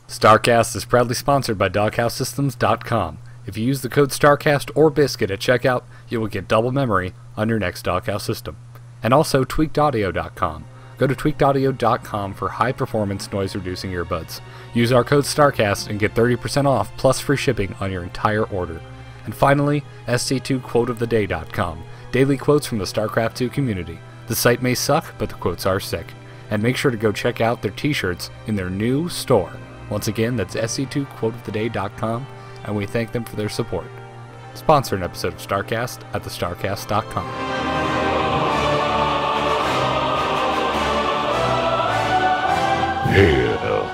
StarCast is proudly sponsored by DoghouseSystems.com. If you use the code StarCast or Biscuit at checkout, you will get double memory on your next Doghouse system. And also TweakedAudio.com. Go to TweakedAudio.com for high-performance noise-reducing earbuds. Use our code StarCast and get 30% off plus free shipping on your entire order. And finally, SC2QuoteOfTheDay.com. Daily quotes from the StarCraft II community. The site may suck, but the quotes are sick. And make sure to go check out their t-shirts in their new store. Once again, that's SC2QuoteOfTheDay.com, and we thank them for their support. Sponsor an episode of StarCast at thestarcast.com. Hell,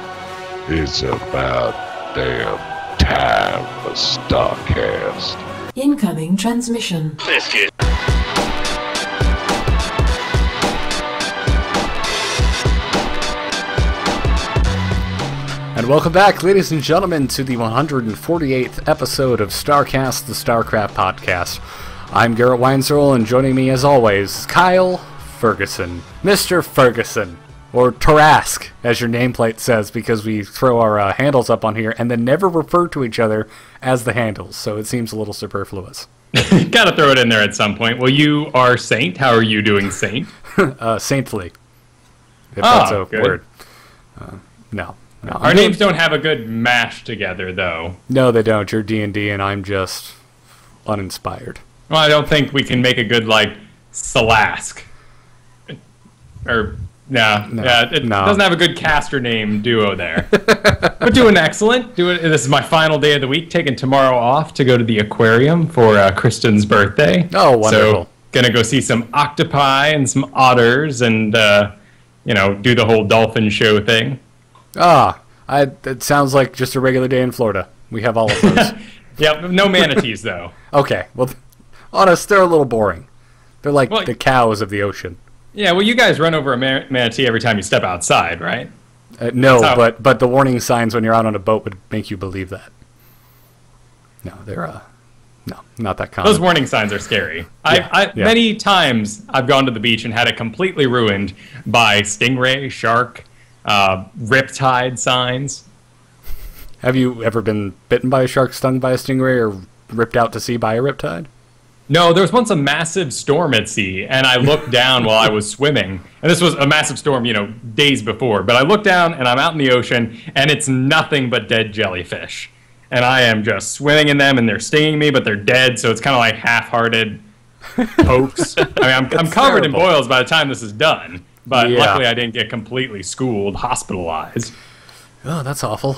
it's about damn time for StarCast. Incoming transmission. Biscuit. And welcome back, ladies and gentlemen, to the 148th episode of StarCast, the StarCraft podcast. I'm Garrett Weinzierl, and joining me, as always, is Kyle Ferguson. Mr. Ferguson, or Tarask, as your nameplate says, because we throw our handles up on here and then never refer to each other as the handles, so it seems a little superfluous. Gotta throw it in there at some point. Well, you are Saint. How are you doing, Saint? Saintly, if that's a good word. No. Our names don't have a good mash together, though. No, they don't. You're D&D, and I'm just uninspired. Well, I don't think we can make a good, Salask. Or, it doesn't have a good caster name duo there. But doing excellent. This is my final day of the week, taking tomorrow off to go to the aquarium for Kristen's birthday. Oh, wonderful. So, gonna go see some octopi and some otters and, do the whole dolphin show thing. It sounds like just a regular day in Florida. We have all of those. Yep, no manatees, though. Okay, well, honest, they're a little boring. They're like the cows of the ocean. Yeah, well, you guys run over a manatee every time you step outside, right? No, but the warning signs when you're out on a boat would make you believe that. No, they're, no, not that common. Those warning signs are scary. Yeah. Many times I've gone to the beach and had it completely ruined by stingray, shark, riptide signs. Have you ever been bitten by a shark, stung by a stingray, or ripped out to sea by a riptide? No, there was once a massive storm at sea, and I looked down while I was swimming. And this was a massive storm, days before. But I looked down, and I'm out in the ocean, and it's nothing but dead jellyfish. And I am just swimming in them, and they're stinging me, but they're dead, so it's kind of like half-hearted pokes. I'm covered in boils by the time this is done. But luckily I didn't get completely schooled, hospitalized. Oh, that's awful.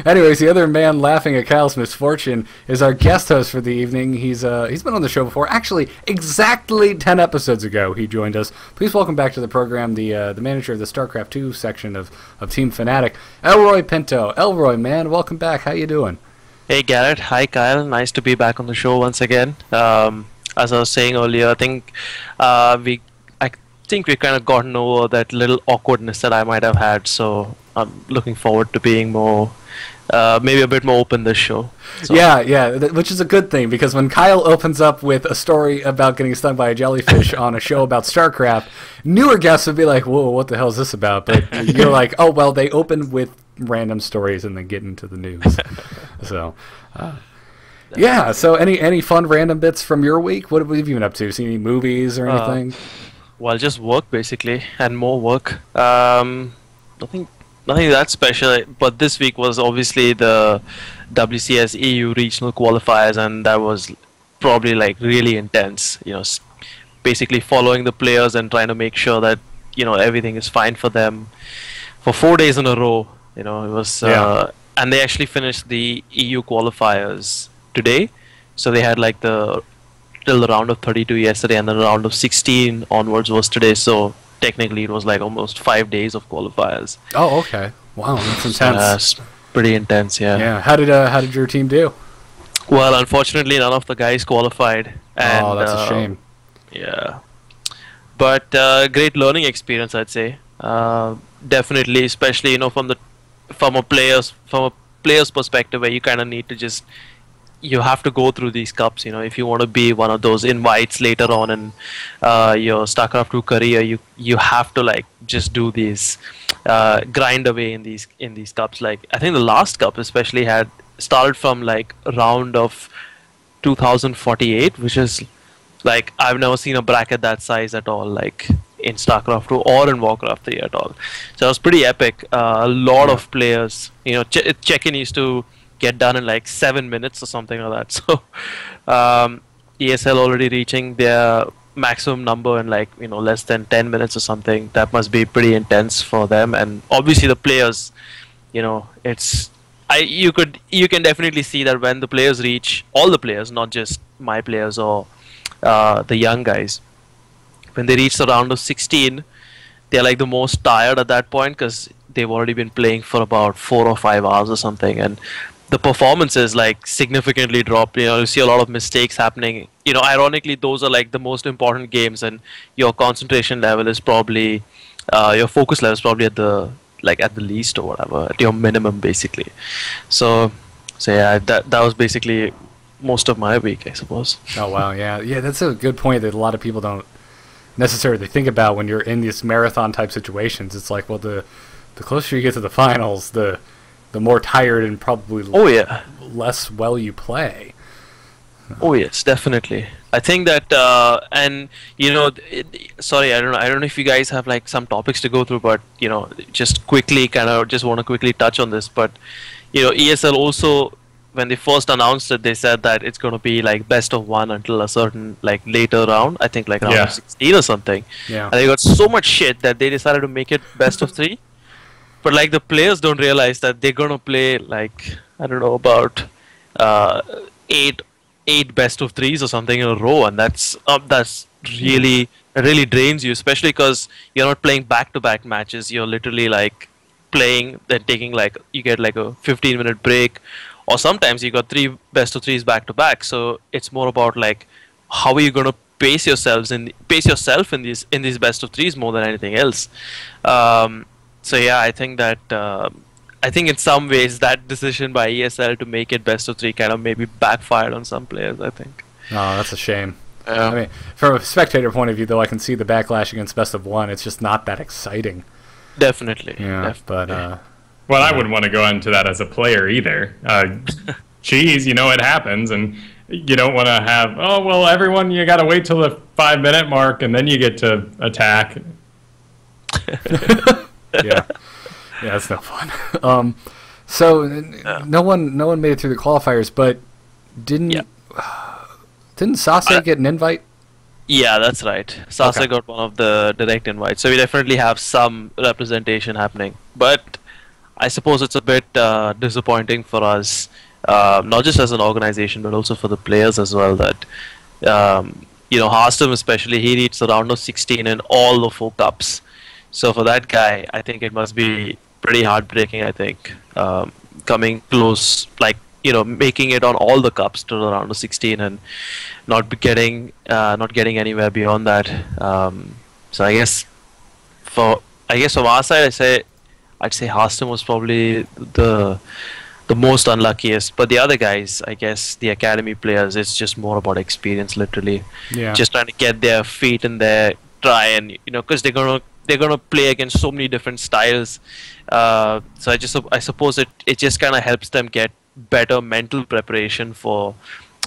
Anyways, the other man laughing at Kyle's misfortune is our guest host for the evening. He's been on the show before. Actually, exactly 10 episodes ago he joined us. Please welcome back to the program the manager of the StarCraft II section of Team Fnatic, Elroy Pinto. Elroy, man, welcome back. How you doing? Hey, Garrett. Hi, Kyle. Nice to be back on the show once again. As I was saying earlier, I think we've kind of gotten over that little awkwardness that I might have had, so I'm looking forward to being more, maybe a bit more open this show. So. Yeah, which is a good thing, because when Kyle opens up with a story about getting stung by a jellyfish on a show about StarCraft, newer guests would be like, whoa, what the hell is this about? But you're like, oh, well, they open with random stories and then get into the news. So, yeah, so any fun random bits from your week? What have you been up to? Seen any movies or anything? Well, just work basically, and more work. Nothing that special. But this week was obviously the WCS EU regional qualifiers, and that was probably really intense. Basically following the players and trying to make sure that everything is fine for them for 4 days in a row. It was, and they actually finished the EU qualifiers today, so they had till the round of 32 yesterday, and then the round of 16 onwards was today, so technically it was almost 5 days of qualifiers. Oh, okay. Wow, that's intense. Pretty intense, yeah. Yeah. How did your team do? Well, unfortunately, none of the guys qualified. And, that's a shame. Yeah. But great learning experience, I'd say. Definitely, especially from a player's perspective, where you kind of need to just you have to go through these cups. If you want to be one of those invites later on in your StarCraft 2 career, you have to like just do these grind away in these cups. Like I think the last cup especially had started from like round of 2048, which is like I've never seen a bracket that size at all, like in StarCraft 2 or in Warcraft 3 at all. So it was pretty epic. A lot of players, check-in used to get done in like 7 minutes or something like that. So ESL already reaching their maximum number in like less than 10 minutes or something. That must be pretty intense for them. And obviously the players, it's you can definitely see that when the players reach, all the players, not just my players or the young guys, when they reach the round of 16, they're like the most tired at that point because they've already been playing for about 4 or 5 hours or something, and the performances like significantly drop. You see a lot of mistakes happening. Ironically, those are like the most important games, and your concentration level is probably your focus level is probably at the least or whatever, at your minimum basically. So yeah, that was basically most of my week, I suppose. Oh wow, yeah, that's a good point that a lot of people don't necessarily think about when you're in these marathon type situations. It's like, well, the closer you get to the finals, the more tired and probably less well you play. Oh yes, definitely. I think that sorry, I don't know if you guys have like some topics to go through, but just quickly want to quickly touch on this. But ESL also, when they first announced it, they said that it's going to be like best of 1 until a certain like later round. I think like round of 16 or something. Yeah. And they got so much shit that they decided to make it best of 3. But like the players don't realize that they're going to play like, I don't know, about 8 best of 3s or something in a row, and that's really drains you, especially because you're not playing back-to-back matches. You're literally like playing, then taking like, you get like a 15-minute break, or sometimes you got 3 best of 3s back to back. So it's more about like how are you going to pace yourself in these best of 3s more than anything else. So yeah, I think that in some ways that decision by ESL to make it best of 3 kind of maybe backfired on some players, I think. Oh, that's a shame. I mean, from a spectator point of view, though, I can see the backlash against best of 1. It's just not that exciting. Definitely. Yeah, definitely. But well, I wouldn't want to go into that as a player either. Cheese, it happens, and you don't want to have, oh, well, everyone, you got to wait till the 5-minute mark, and then you get to attack. Yeah, that's no fun. So no one made it through the qualifiers, but didn't Sase get an invite? Yeah, that's right. Sase got one of the direct invites, so we definitely have some representation happening. But I suppose it's a bit disappointing for us, not just as an organization, but also for the players as well. That Harstam especially, he reached the round of 16 in all the 4 cups. So for that guy, I think it must be pretty heartbreaking. I think coming close, like making it on all the cups to the round of 16 and not getting anywhere beyond that. So I guess from our side, I'd say Harstam was probably the most unluckiest. But the other guys, I guess the academy players, it's just more about experience, literally. Yeah. Just trying to get their feet in there, try and because they're gonna play against so many different styles. So I suppose it just kind of helps them get better mental preparation for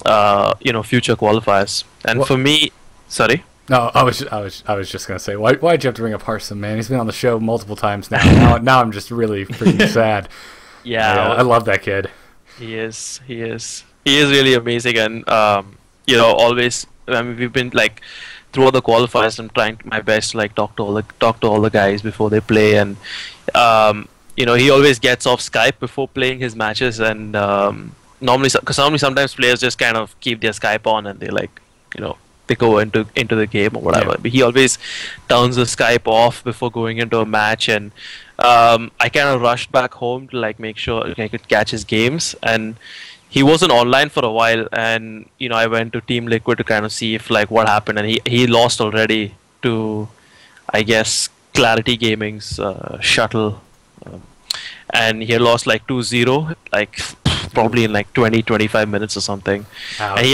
future qualifiers. And for me, sorry. No, I was just gonna say, why'd you have to bring up Harstam, man? He's been on the show multiple times now. now I'm just really freaking sad. Yeah, I love that kid. He is really amazing, and always. I mean, we've been like throughout the qualifiers, I'm trying my best to like talk to all the guys before they play, and he always gets off Skype before playing his matches, and normally sometimes players just kind of keep their Skype on and they like they go into the game or whatever. But he always turns the Skype off before going into a match, and I kind of rushed back home to like make sure I could catch his games, and he wasn't online for a while, and I went to Team Liquid to kind of see if like what happened, and he lost already to, I guess, Clarity Gaming's Shuttle, and he lost like 2-0. Like probably in like 20-25 minutes or something. Ouch. And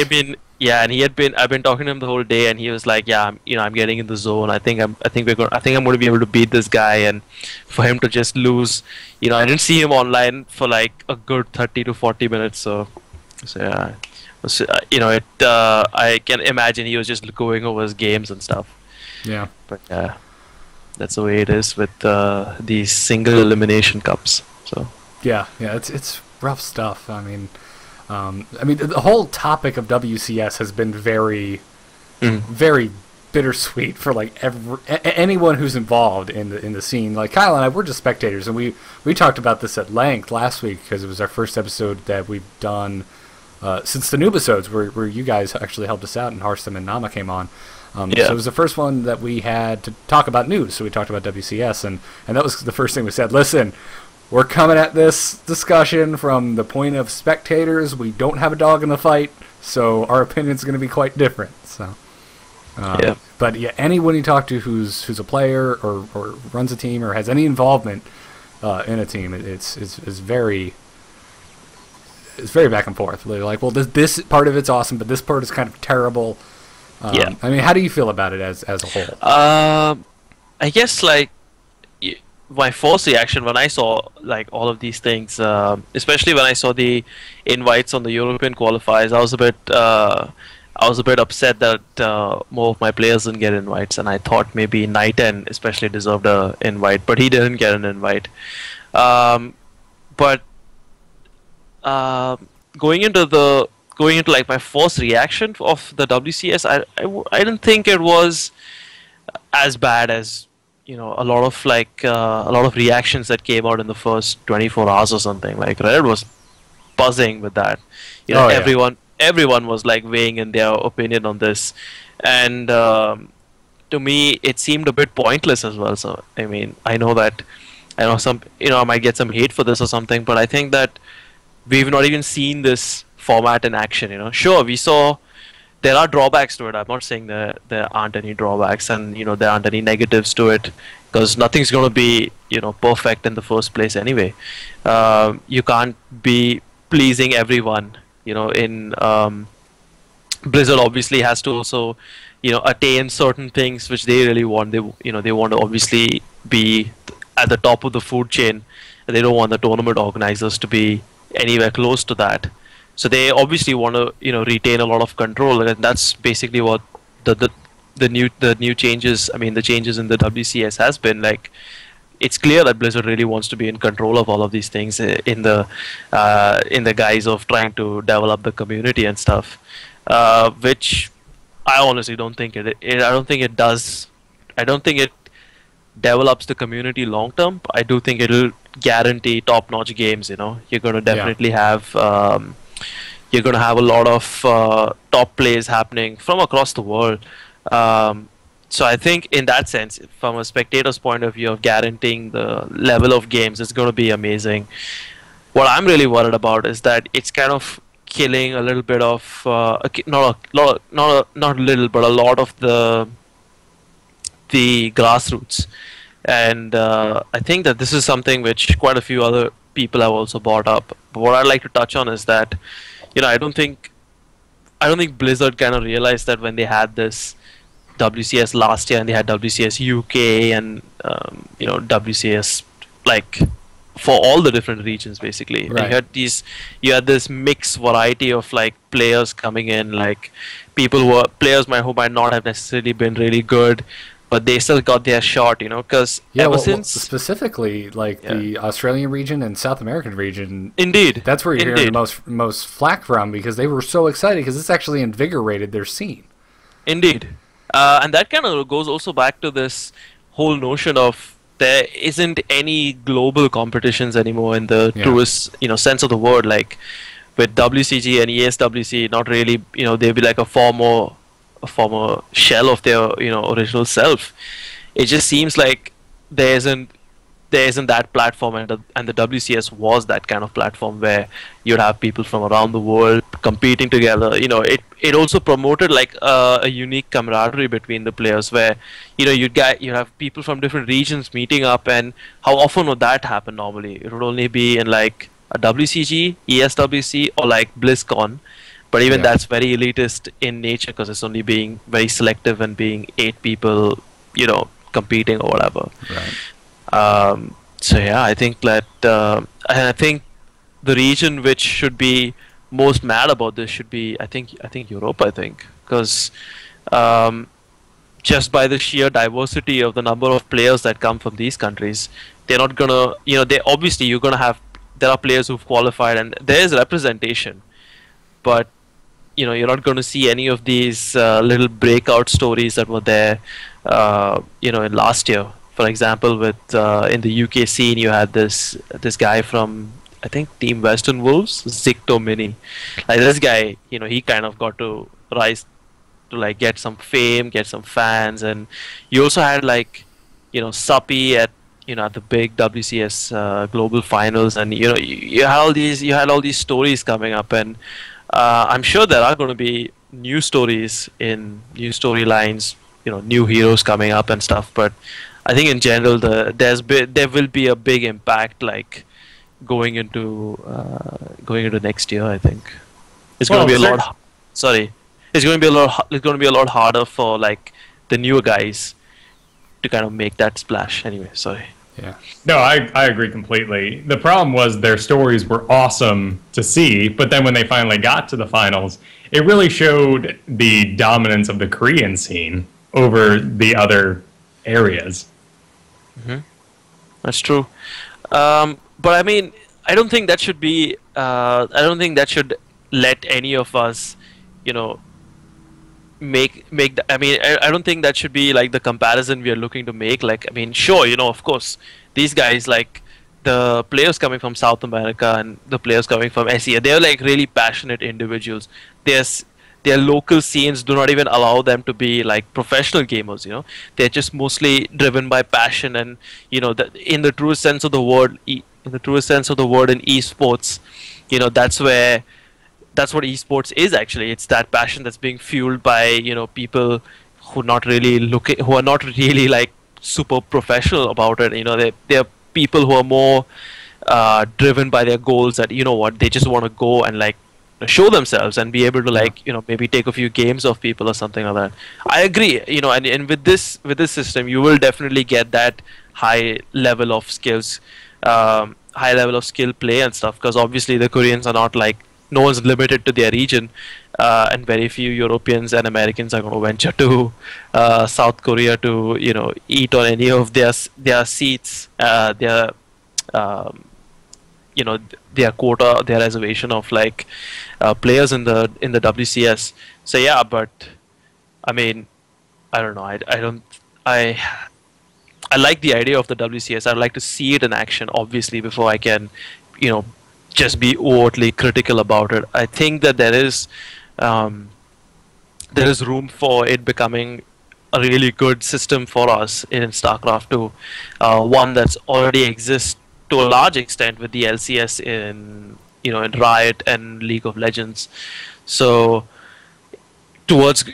he had been, I've been talking to him the whole day, and he was like, yeah, I'm getting in the zone. I think I'm going to be able to beat this guy. And for him to just lose, I didn't see him online for like a good 30 to 40 minutes. So yeah, I can imagine he was just going over his games and stuff. Yeah. But yeah, that's the way it is with these single elimination cups. So Yeah, it's rough stuff. I mean, the whole topic of WCS has been very, very bittersweet for like anyone who's involved in the scene. Like Kyle and I, we're just spectators, and we talked about this at length last week because it was our first episode that we've done since the Noobisodes, where you guys actually helped us out, and Harstam and Nama came on. So it was the first one that we had to talk about news. So we talked about WCS, and that was the first thing we said. Listen, we're coming at this discussion from the point of spectators. We don't have a dog in the fight, so our opinion's going to be quite different. So, But yeah, anyone you talk to who's a player or runs a team or has any involvement in a team, it's very back and forth. They're like, well, this part of it's awesome, but this part is kind of terrible. I mean, how do you feel about it as a whole? I guess like my first reaction when I saw like all of these things, especially when I saw the invites on the European qualifiers, I was a bit upset that more of my players didn't get invites, and I thought maybe Nighten especially deserved an invite, but he didn't get an invite. But going into like my first reaction of the WCS, I didn't think it was as bad as a lot of reactions that came out in the first 24 hours or something. Like Reddit was buzzing with that. Everyone was like weighing in their opinion on this, and to me it seemed a bit pointless as well. So I mean, I know I might get some hate for this or something, but I think that we've not even seen this format in action. Sure, we saw there are drawbacks to it. I'm not saying that there aren't any drawbacks, and there aren't any negatives to it, because nothing's going to be perfect in the first place anyway. You can't be pleasing everyone. In Blizzard obviously has to also attain certain things which they really want. They want to obviously be at the top of the food chain, and they don't want the tournament organizers to be anywhere close to that. So they obviously want to retain a lot of control, and that's basically what the new changes. I mean, the changes in the WCS has been like. It's clear that Blizzard really wants to be in control of all of these things in the guise of trying to develop the community and stuff, which I honestly don't think I don't think it does. I don't think it develops the community long term. I do think it'll guarantee top-notch games. You're going to definitely have you're going to have a lot of top plays happening from across the world. So I think in that sense, from a spectator's point of view of guaranteeing the level of games, it's going to be amazing. What I'm really worried about is that it's kind of killing a little bit of not a little, but a lot of the grassroots. And I think that this is something which quite a few other people have also brought up. But what I'd like to touch on is that I don't think Blizzard kind of realized that when they had this WCS last year, and they had WCS UK and WCS like for all the different regions basically. Right. You had this mixed variety of like players coming in, like players who might not have necessarily been really good, but they still got their shot, because specifically like the Australian region and South American region. Indeed, that's where you're hearing the most flack from, because they were so excited because this actually invigorated their scene. Indeed. And that kind of goes also back to this whole notion of there isn't any global competitions anymore in the truest sense of the word. Like with WCG and ESWC, not really. They'll be like a former shell of their original self. It just seems like there isn't that platform, and the WCS was that kind of platform where you'd have people from around the world competing together. It also promoted like a unique camaraderie between the players, where you have people from different regions meeting up. And how often would that happen normally? It would only be in like a WCG, ESWC, or like BlizzCon. But even that's very elitist in nature because it's only being very selective and being 8 people, competing or whatever. Right. So yeah, I think that, and I think the region which should be most mad about this should be, I think Europe. I think because just by the sheer diversity of the number of players that come from these countries, they're not gonna, they obviously there are players who've qualified and there is representation, but you're not going to see any of these little breakout stories that were there, in last year. For example, with in the UK scene, you had this guy from, I think, Team Western Wolves, Zicto Mini. Like this guy, he kind of got to rise to like get some fame, get some fans, and you also had like, Suppi at at the big WCS global finals, and you had all these stories coming up, and I'm sure there are going to be new stories in new storylines, new heroes coming up and stuff. But I think in general, there will be a big impact, like going into next year. I think it's going to be a lot. Sorry, it's going to be a lot. It's going to be a lot harder for like the newer guys to kind of make that splash. Anyway, sorry. Yeah. No, I agree completely. The problem was their stories were awesome to see, but then when they finally got to the finals, it really showed the dominance of the Korean scene over the other areas. Mm-hmm. That's true. But I mean, I don't think that should be. I don't think that should let any of us, make I mean, I don't think that should be like the comparison we are looking to make. Like, I mean, sure, of course, these guys, like the players coming from South America and the players coming from SEA, they're like really passionate individuals. Their local scenes do not even allow them to be like professional gamers. They're just mostly driven by passion, and in the truest sense of the word, in esports, that's what esports is actually. It's that passion that's being fueled by people who are not really like super professional about it. They're people who are more driven by their goals, that they just want to go and like show themselves and be able to like maybe take a few games off people or something like that. I agree. And with this system, you will definitely get that high level of skills, high level of skill play and stuff, because obviously the Koreans are not like, no one's limited to their region, and very few Europeans and Americans are going to venture to South Korea to eat on any of their seats, their quota, their reservation of like players in the WCS. So yeah, but I mean, I don't know. I like the idea of the WCS. I'd like to see it in action, obviously, before I can just be overtly critical about it. I think that there is room for it becoming a really good system for us in StarCraft 2, one that's already exists to a large extent with the LCS in Riot and League of Legends. So towards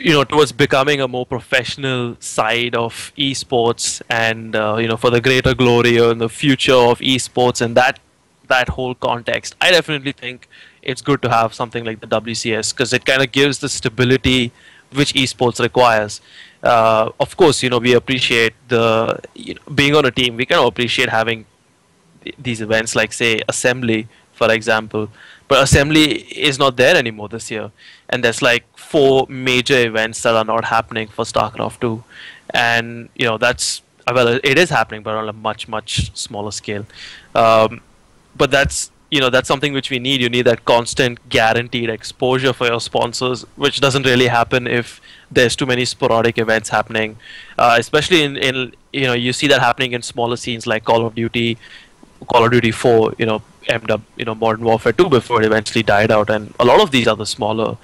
becoming a more professional side of esports, and for the greater glory and the future of esports and that whole context, I definitely think it's good to have something like the WCS, because it kind of gives the stability which esports requires. Of course, we appreciate being on a team. We kind of appreciate having these events like, say, Assembly, for example. But Assembly is not there anymore this year, and there's like 4 major events that are not happening for StarCraft 2, and that's, well, it is happening, but on a much smaller scale. But that's something which we need. You need that constant, guaranteed exposure for your sponsors, which doesn't really happen if there's too many sporadic events happening. Especially in you see that happening in smaller scenes like Call of Duty 4, MW, Modern Warfare 2, before it eventually died out, and a lot of these other smaller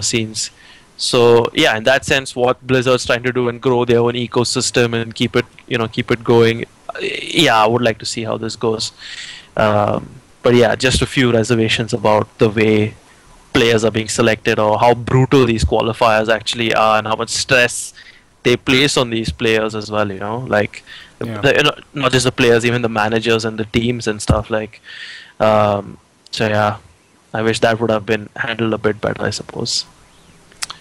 scenes. So yeah, in that sense, what Blizzard's trying to do and grow their own ecosystem and keep it going. Yeah, I would like to see how this goes. But yeah, just a few reservations about the way players are being selected, or how brutal these qualifiers actually are, and how much stress they place on these players as well. Like Yeah. Not just the players, even the managers and the teams and stuff like. So yeah, I wish that would have been handled a bit better, I suppose.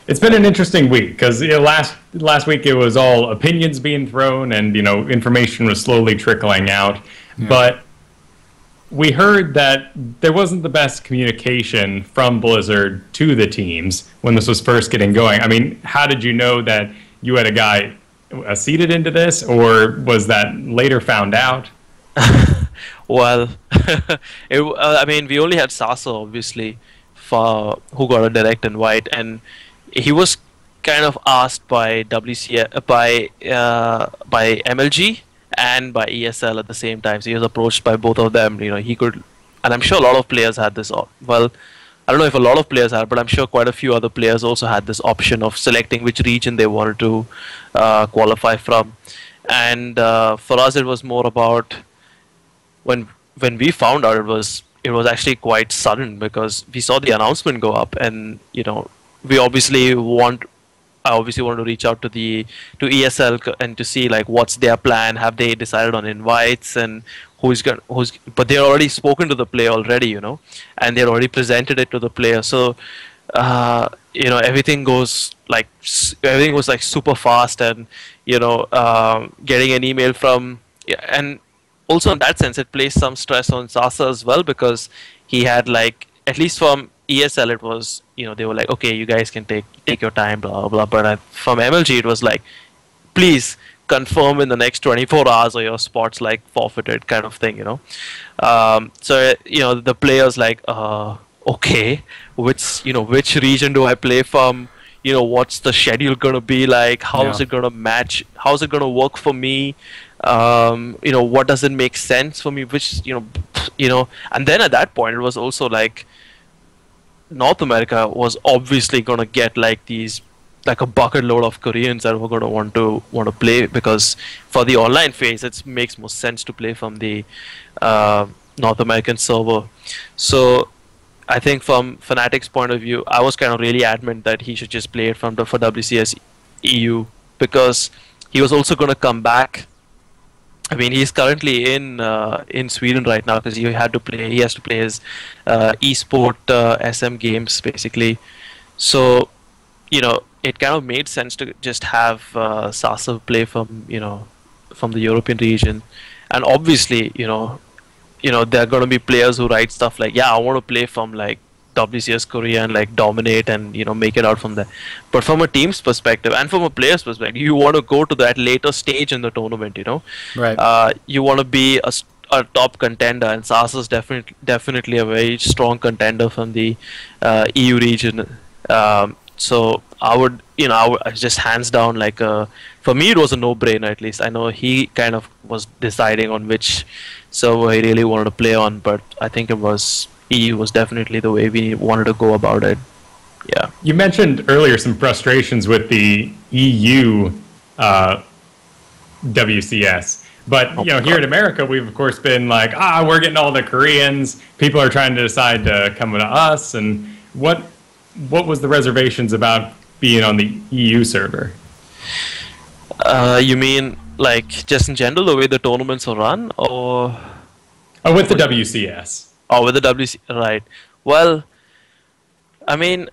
It's been an interesting week because last week it was all opinions being thrown and information was slowly trickling out, but we heard that there wasn't the best communication from Blizzard to the teams when this was first getting going. I mean, how did you know that you had a guy seeded into this, or was that later found out? Well, I mean, we only had Sasa, obviously, who got a direct invite, and he was kind of asked by WCS, by MLG and by ESL at the same time. So he was approached by both of them. He could, and I'm sure a lot of players had this. Well, I don't know if a lot of players had, but I'm sure quite a few other players also had this option of selecting which region they wanted to qualify from. And for us, it was more about when we found out, it was actually quite sudden because we saw the announcement go up, and we obviously want to reach out to ESL and to see like what's their plan. Have they decided on invites and but they're already spoken to the player already, and they're already presented it to the player. So everything was like super fast, and getting an email from and also in that sense it placed some stress on Sasa as well, because he had like, at least from ESL it was, they were like, okay, you guys can take your time, blah blah, but from MLG it was like, please confirm in the next 24 hours or your spot's like forfeited, kind of thing. So the players like, okay, which region do I play from? What's the schedule gonna be like? How is it gonna match? How's it gonna work for me? What doesn't make sense for me? Which and then at that point it was also like, North America was obviously gonna get like a bucket load of Koreans that were gonna want to play, because for the online phase it makes more sense to play from the North American server. So I think from Fnatic's point of view, I was kind of really adamant that he should just play it for WCS EU, because he was also gonna come back. I mean, he's currently in Sweden right now because he has to play his esport SM games basically. So, it kind of made sense to just have Sasa play from the European region, and obviously there are going to be players who write stuff like, yeah, I want to play from like WCS Korea and like dominate and make it out from there. But from a team's perspective and from a player's perspective, you want to go to that later stage in the tournament. Right. You want to be a top contender, and Sasa's definitely a very strong contender from the EU region. So I would just hands down, like for me it was a no-brainer. At least I know he kind of was deciding on which server he really wanted to play on, but I think it was EU was definitely the way we wanted to go about it. Yeah. You mentioned earlier some frustrations with the EU WCS, but here in America we've of course been like, we're getting all the Koreans. People are trying to decide to come to us, and what was the reservations about being on the EU server? You mean like just in general the way the tournaments are run, or? Oh, with the WCS. Oh, with the WC, right. Well, I mean,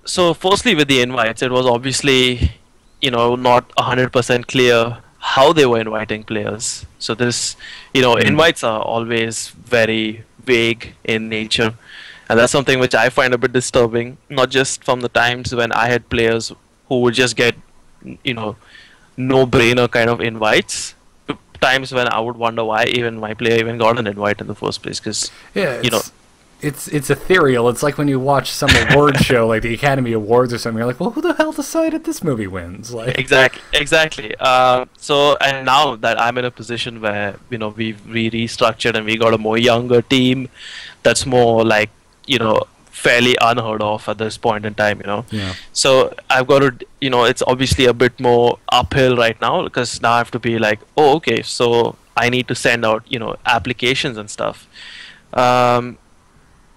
so firstly with the invites, it was obviously, not 100% clear how they were inviting players. So this, invites are always very vague in nature. And that's something which I find a bit disturbing, not just from the times when I had players who would just get, no-brainer kind of invites, times when I would wonder why even my player even got an invite in the first place, because it's ethereal. It's like when you watch some award show like the Academy Awards or something, you're like, well, who the hell decided this movie wins? Like, exactly. So, and now that I'm in a position where we've restructured and we got a more younger team that's more like fairly unheard of at this point in time, Yeah. So I've got to, it's obviously a bit more uphill right now, because now I have to be like, oh, okay, so I need to send out, applications and stuff. And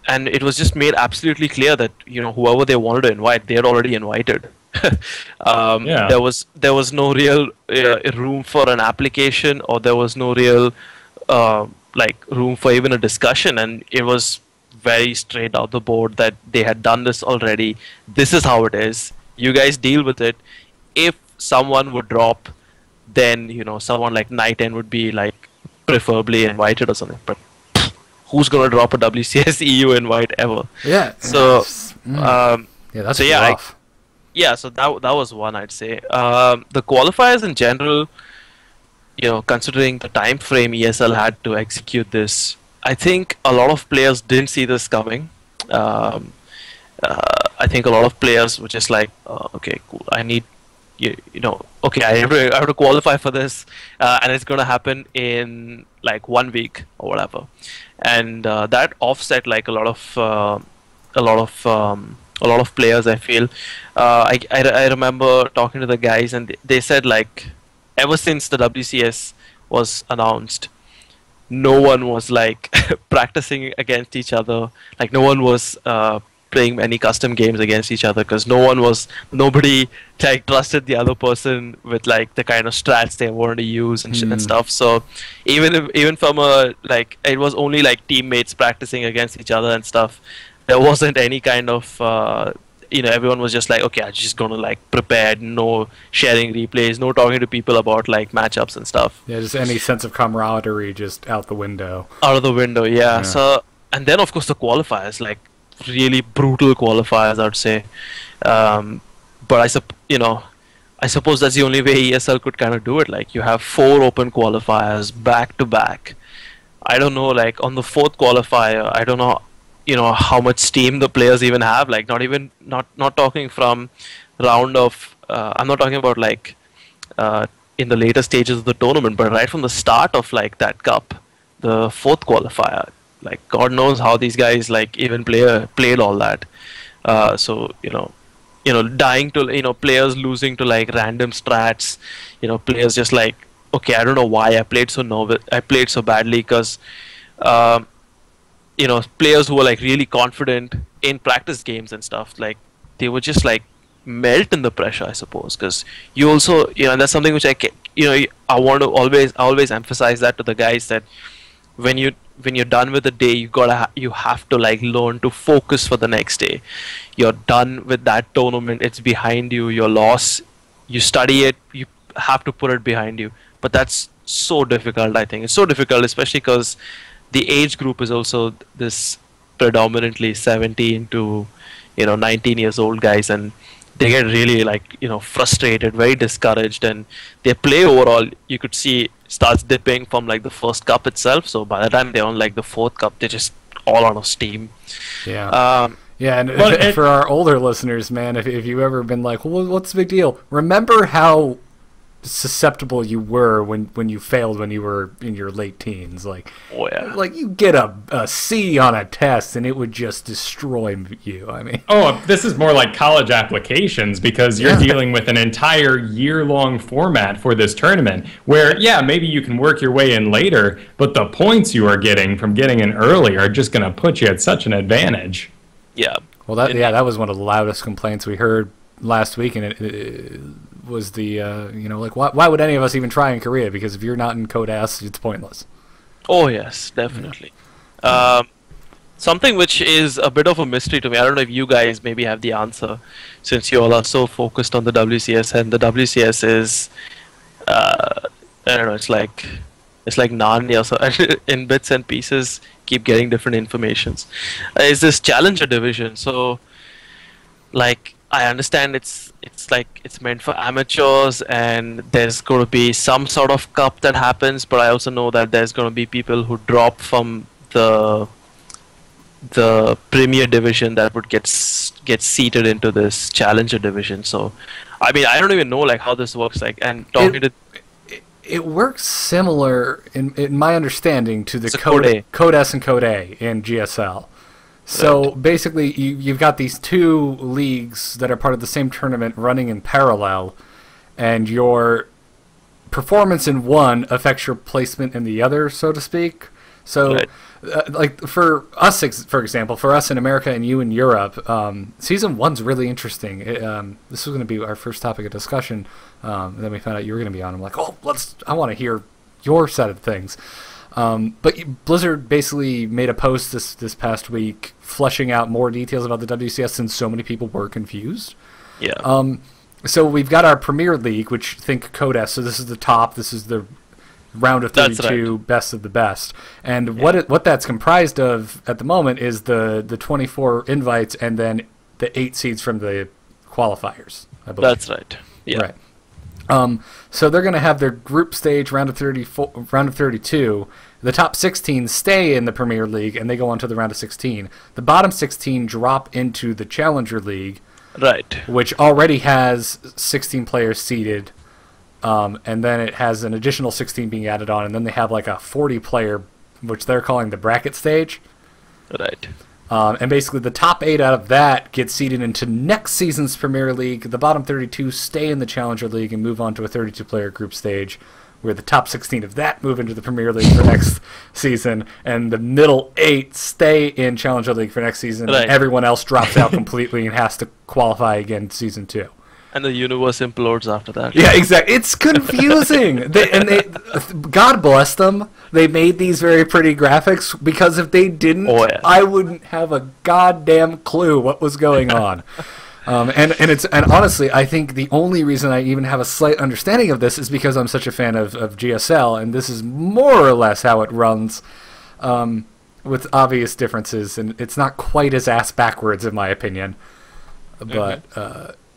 it was just made absolutely clear that, whoever they wanted to invite, they're already invited. Yeah. There was no real room for an application, or there was no real like room for even a discussion, and it was very straight out the board that they had done this already. This is how it is. You guys deal with it. If someone would drop, then someone like Night N would be like preferably invited or something. But who's gonna drop a WCS EU invite ever? Yeah. So yeah, that's rough. so that was one, I'd say. The qualifiers in general, considering the time frame ESL had to execute this, I think a lot of players didn't see this coming. I think a lot of players were just like, okay, cool, I need, okay, I have to qualify for this, and it's going to happen in like 1 week or whatever. And that offset like a lot of players, I feel. I remember talking to the guys, and they said like, ever since the WCS was announced, no one was like practicing against each other. Like no one was playing any custom games against each other, because nobody like trusted the other person with like the kind of strats they wanted to use and stuff. So even from like, it was only like teammates practicing against each other and stuff. There wasn't any kind of everyone was just like, okay, I'm just gonna like prepare, no sharing replays, no talking to people about like matchups and stuff. Yeah, just any sense of camaraderie just out the window. Out of the window, yeah. So, and then of course the qualifiers, like really brutal qualifiers, I'd say. But I suppose that's the only way ESL could kind of do it. Like you have 4 open qualifiers back to back. I don't know, like on the 4th qualifier, I don't know how much steam the players even have. Like not talking from round of I'm not talking about like in the later stages of the tournament, but right from the start of like that cup, the 4th qualifier, like God knows how these guys like even played all that. So dying to players losing to like random strats, players just like, okay, I don't know why I played so badly, because players who were like really confident in practice games and stuff, like they would just like melt in the pressure, I suppose, because you also, and that's something which I want to always emphasize that to the guys, that when you're done with the day, you have to like learn to focus for the next day. You're done with that tournament, it's behind you, your loss, you study it, you have to put it behind you. But that's so difficult. I think it's so difficult, especially because the age group is also this predominantly 17 to 19 years old guys, and they get really like frustrated, very discouraged, and their play overall, you could see, starts dipping from like the first cup itself. So by the time they're on like the 4th cup, they're just all out of steam. Yeah. Yeah, and for our older listeners, man, if you've ever been like, well, what's the big deal? Remember how susceptible you were when you failed when you were in your late teens. Like, oh, yeah. Like you get a C on a test and it would just destroy you. I mean, this is more like college applications, because you're dealing with an entire year-long format for this tournament where, yeah, maybe you can work your way in later, but the points you are getting from getting in early are just going to put you at such an advantage. Yeah. Well, that was one of the loudest complaints we heard last week, and it was the like why would any of us even try in Korea, because if you're not in Code S, it's pointless. Oh yes, definitely. Something which is a bit of a mystery to me, I don't know if you guys maybe have the answer, since you all are so focused on the WCS, and the WCS is I don't know, it's like Narnia, so in bits and pieces keep getting different informations. Is this Challenger division, so like I understand it's meant for amateurs, and there's going to be some sort of cup that happens, but I also know that there's going to be people who drop from the Premier division that would get seated into this Challenger division. So I mean, I don't even know like how this works, like, and talking to it works similar in my understanding to the Code S and Code A in GSL. So basically, you've got these 2 leagues that are part of the same tournament running in parallel, and your performance in one affects your placement in the other, so to speak. So, Right. like for us, for example, for us in America and you in Europe, season 1's really interesting. This was going to be our first topic of discussion. And then we found out you were going to be on. I'm like, oh, I want to hear your side of things. But Blizzard basically made a post this past week fleshing out more details about the WCS since so many people were confused. Yeah. So we've got our Premier League, which think Codes. So this is the top. This is the round of 32, That's right. best of the best. And what that's comprised of at the moment is the 24 invites and then the 8 seeds from the qualifiers, I believe. That's right. Yeah. Right. So they're going to have their group stage round of 32. The top 16 stay in the Premier League, and they go on to the round of 16. The bottom 16 drop into the Challenger League, Right. which already has 16 players seeded, and then it has an additional 16 being added on, and then they have like a 40-player, which they're calling the bracket stage. Right. And basically the top 8 out of that get seeded into next season's Premier League. The bottom 32 stay in the Challenger League and move on to a 32-player group stage, where the top 16 of that move into the Premier League for next season, and the middle 8 stay in Challenger League for next season. Right. And everyone else drops out completely and has to qualify again season 2. And the universe implodes after that. Yeah, exactly. It's confusing. God bless them. They made these very pretty graphics, because if they didn't, Oh, yeah. I wouldn't have a goddamn clue what was going on. And honestly, I think the only reason I even have a slight understanding of this is because I'm such a fan of GSL, and this is more or less how it runs, with obvious differences, and it's not quite as ass backwards in my opinion. But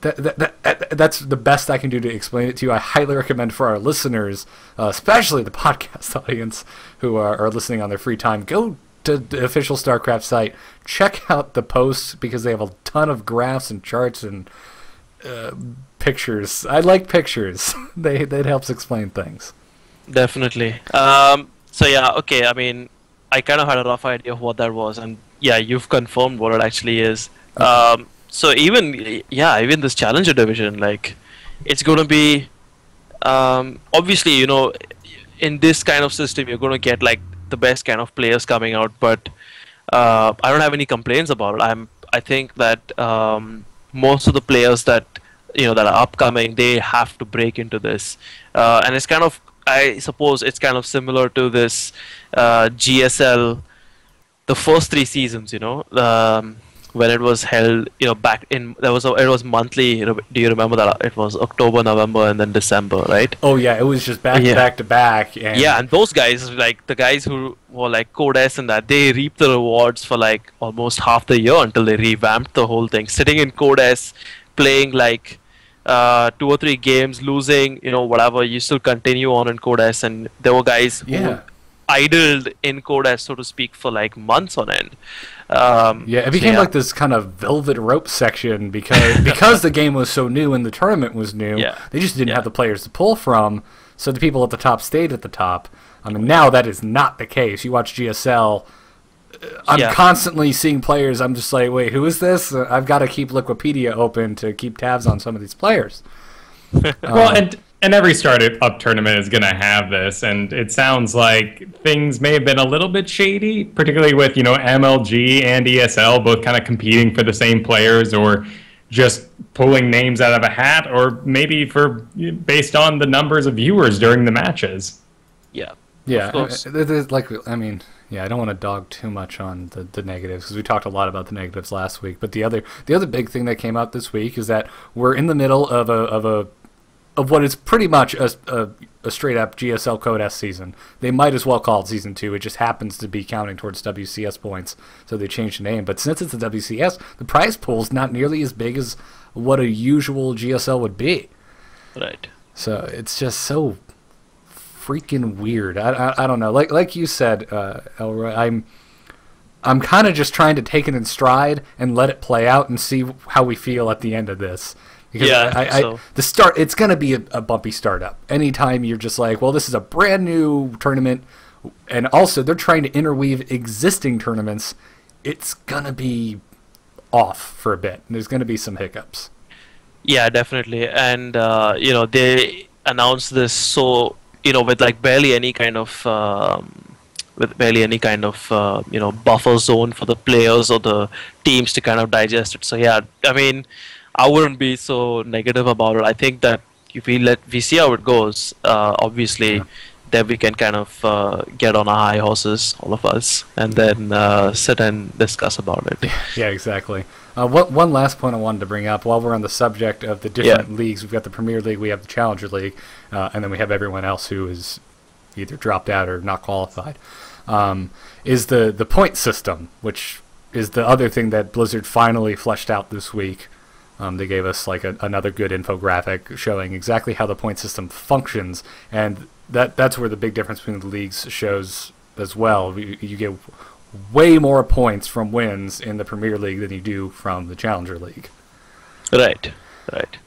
that's the best I can do to explain it to you. I highly recommend for our listeners, especially the podcast audience who are listening on their free time, go to the official StarCraft site, check out the posts, because they have a ton of graphs and charts and pictures. I like pictures. That helps explain things. Definitely. So yeah, okay. I mean, I kind of had a rough idea of what that was, and yeah, you've confirmed what it actually is. So even this Challenger division, like, it's going to be obviously, you know, in this kind of system, you're going to get like the best kind of players coming out, but I don't have any complaints about it. I think that most of the players that are upcoming, they have to break into this, and it's kind of, I suppose it's kind of similar to this GSL, the first 3 seasons, when it was held, back in, it was monthly. Do you remember that? It was October, November, and then December, right? Oh yeah, it was just back to back to back. And yeah, and those guys, like the guys who were like Codes and that, they reaped the rewards for like almost half the year until they revamped the whole thing. Sitting in Codes, playing like 2 or 3 games, losing, whatever, you still continue on in Codes, and there were guys who idled in Codes, so to speak, for like months on end. It became like this kind of velvet rope section because the game was so new and the tournament was new. Yeah. They just didn't have the players to pull from, so the people at the top stayed at the top. I mean, now that is not the case. You watch GSL, I'm constantly seeing players. I'm just like, wait, who is this? I've got to keep Wikipedia open to keep tabs on some of these players. Well, and every startup tournament is going to have this, and it sounds like things may have been a little bit shady, particularly with, MLG and ESL both kind of competing for the same players, or just pulling names out of a hat, or maybe based on the numbers of viewers during the matches. Yeah. Yeah, I don't want to dog too much on the negatives, because we talked a lot about the negatives last week. But the other big thing that came out this week is that we're in the middle of what is pretty much a straight up GSL Codes season. They might as well call it season 2. It just happens to be counting towards WCS points, so they changed the name. But since it's a WCS, the prize pool is not nearly as big as what a usual GSL would be. Right. So it's just so freaking weird. I don't know. Like you said, Elroy, I'm kind of just trying to take it in stride and let it play out and see how we feel at the end of this. Because it's going to be a bumpy startup. Anytime you're just like, well, this is a brand new tournament, and also they're trying to interweave existing tournaments, it's going to be off for a bit. There's going to be some hiccups. Yeah, definitely. And, they announced this with like barely any kind of with barely any kind of buffer zone for the players or the teams to kind of digest it. So yeah, I mean, I wouldn't be so negative about it. I think that if we see how it goes, obviously, then we can kind of get on our high horses, all of us, and then sit and discuss about it. Yeah, exactly. One last point I wanted to bring up while we're on the subject of the different leagues. We've got the Premier League, we have the Challenger League, and then we have everyone else who is either dropped out or not qualified. Is the point system, which is the other thing that Blizzard finally fleshed out this week. They gave us like another good infographic showing exactly how the point system functions, and that's where the big difference between the leagues shows as well. You get way more points from wins in the Premier League than you do from the Challenger League. Right.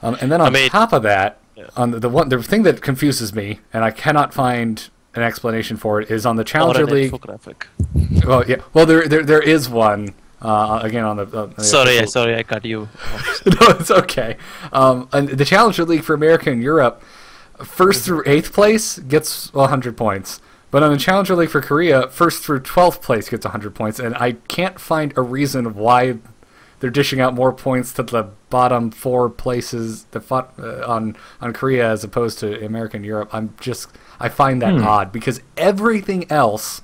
And then on top of that, on the thing that confuses me, and I cannot find an explanation for it, is on the Challenger League. Infographic. Well, yeah. Well, there is one. Again, on the sorry, I cut you. No, it's okay. And the Challenger League for America and Europe, 1st through 8th place gets 100 points. But on the Challenger League for Korea, 1st through 12th place gets 100 points. And I can't find a reason why they're dishing out more points to the bottom 4 places on Korea as opposed to America and Europe. I find that odd, because everything else,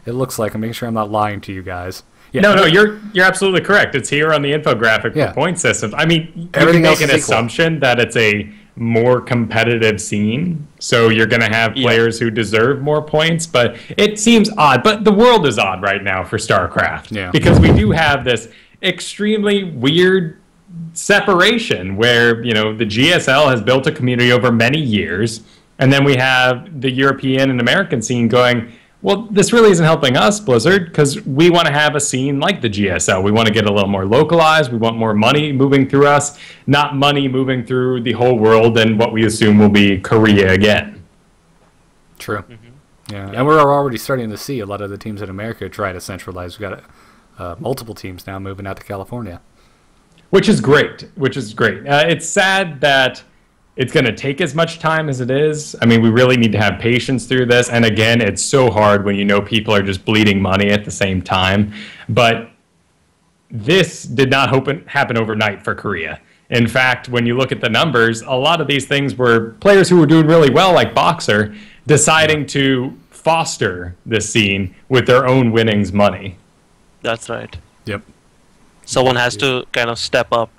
it looks like, I'm making sure I'm not lying to you guys. Yeah. No, you're absolutely correct. It's here on the infographic for point systems. I mean, you Everything can make an else is assumption that it's a more competitive scene, so you're going to have players who deserve more points, but it seems odd. But the world is odd right now for StarCraft, because we do have this extremely weird separation where, the GSL has built a community over many years, and then we have the European and American scene going, well, this really isn't helping us, Blizzard, because we want to have a scene like the GSL. We want to get a little more localized. We want more money moving through us, not money moving through the whole world and what we assume will be Korea again. True. Yeah, and we're already starting to see a lot of the teams in America try to centralize. We've got multiple teams now moving out to California. Which is great. It's sad that it's going to take as much time as it is. I mean, we really need to have patience through this. And again, it's so hard when people are just bleeding money at the same time. But this did not happen overnight for Korea. In fact, when you look at the numbers, a lot of these things were players who were doing really well, like Boxer, deciding to foster this scene with their own winnings money. That's right. Yep. Someone has to kind of step up.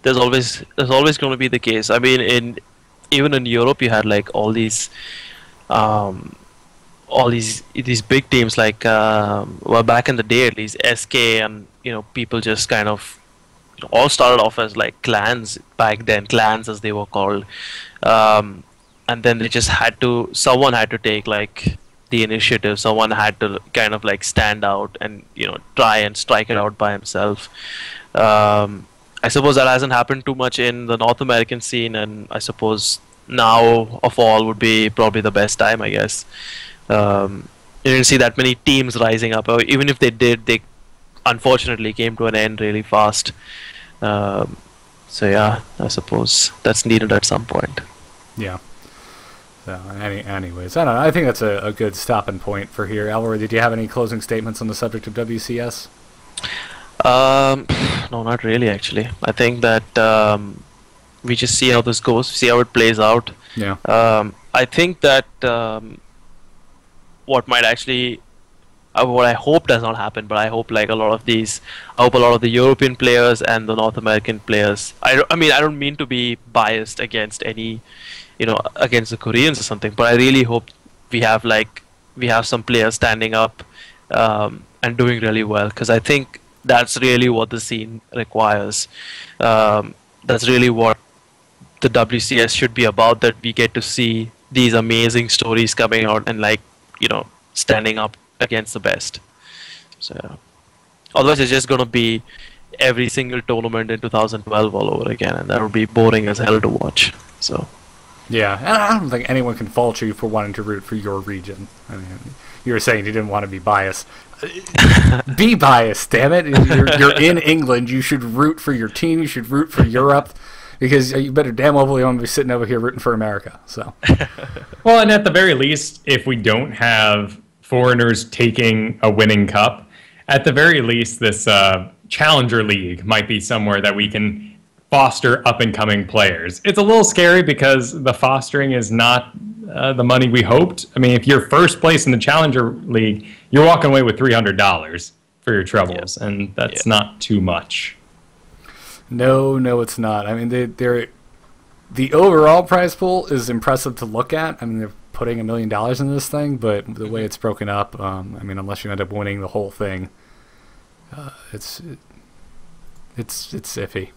There's always going to be the case. I mean, even in Europe, you had like all these big teams, like back in the day at least, SK, and people just kind of all started off as like clans back then, clans as they were called, and then they just someone had to take like the initiative. Someone had to kind of like stand out and try and strike it out by himself. I suppose that hasn't happened too much in the North American scene, and I suppose now of all would be probably the best time, I guess. You didn't see that many teams rising up, or even if they did, they unfortunately came to an end really fast. So yeah, I suppose that's needed at some point. Yeah. So anyways, I don't know. I think that's a good stopping point for here. Elroy, did you have any closing statements on the subject of WCS? No, not really, actually. I think that we just see how this goes, see how it plays out. Yeah. I think that what I hope does not happen, but I hope like a lot of the European players and the North American players. I mean, I don't mean to be biased against any, against the Koreans or something, but I really hope we have some players standing up and doing really well, because I think that's really what the scene requires. That's really what the WCS should be about, that we get to see these amazing stories coming out and standing up against the best. So otherwise it's just going to be every single tournament in 2012 all over again, and that would be boring as hell to watch. So yeah, and I don't think anyone can fault you for wanting to root for your region. I mean, you were saying you didn't want to be biased. Be biased, damn it. You're in England. You should root for your team. You should root for Europe, because you better damn well want to be sitting over here rooting for America. So, well, and at the very least, if we don't have foreigners taking a winning cup, at the very least, this Challenger League might be somewhere that we can foster up-and-coming players. It's a little scary because the fostering is not the money we hoped. I mean, if you're first place in the Challenger League, you're walking away with $300 for your troubles, and that's not too much. No, it's not. I mean, the overall prize pool is impressive to look at. I mean, they're putting $1 million into this thing, but the way it's broken up, I mean, unless you end up winning the whole thing, it's iffy.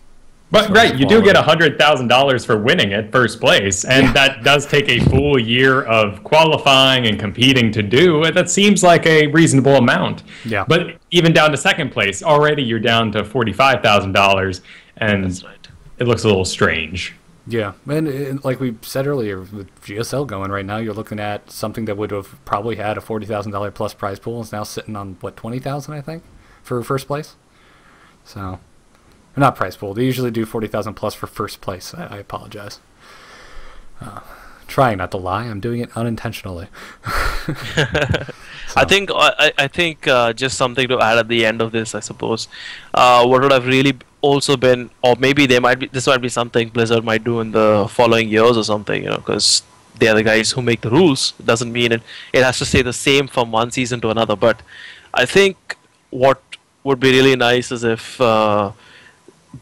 But right, you do get $100,000 for winning at first place, and that does take a full year of qualifying and competing to do. That seems like a reasonable amount. Yeah. But even down to second place, already you're down to $45,000, and That's right. it looks a little strange. Yeah, and like we said earlier, with GSL going right now, you're looking at something that would have probably had a $40,000 plus prize pool. It's now sitting on, what, $20,000, I think, for first place? So... Not prize pool. They usually do 40,000 plus for first place. I apologize. Trying not to lie. I'm doing it unintentionally. I think just something to add at the end of this, I suppose. What would have really also been, or maybe this might be something Blizzard might do in the following years or something, because they are the guys who make the rules. It doesn't mean it has to stay the same from one season to another. But I think what would be really nice is if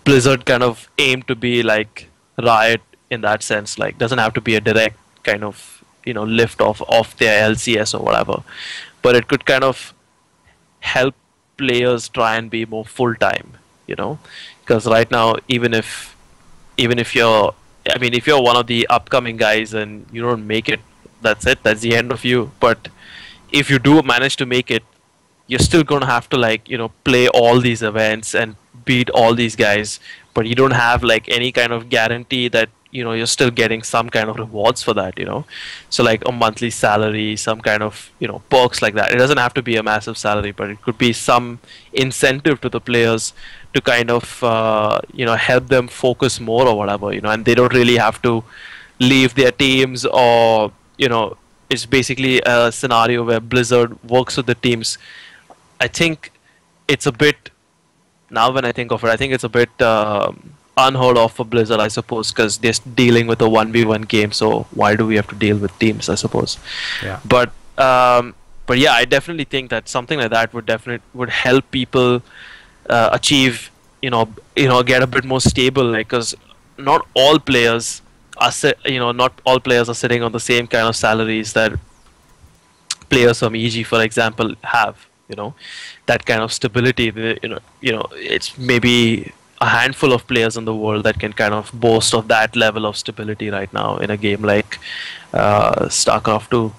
Blizzard kind of aim to be like Riot in that sense, like doesn't have to be a direct kind of lift off their LCS or whatever, but it could kind of help players try and be more full time, because right now even if you're one of the upcoming guys and you don't make it, that's the end of you. But if you do manage to make it, you're still going to have to play all these events and beat all these guys, but you don't have any kind of guarantee that you're still getting some kind of rewards for that, so like a monthly salary, some kind of perks like that. It doesn't have to be a massive salary, but it could be some incentive to the players to kind of help them focus more or whatever, and they don't really have to leave their teams, or it's basically a scenario where Blizzard works with the teams. I think it's a bit, now when I think of it, I think it's a bit unheard of for Blizzard, I suppose, because they're dealing with a 1v1 game, so why do we have to deal with teams, I suppose. Yeah. But yeah, I definitely think that something like that would help people achieve, get a bit more stable, because not all players are sitting on the same kind of salaries that players from EG, for example, have. That kind of stability. It's maybe a handful of players in the world that can kind of boast of that level of stability right now in a game like StarCraft 2.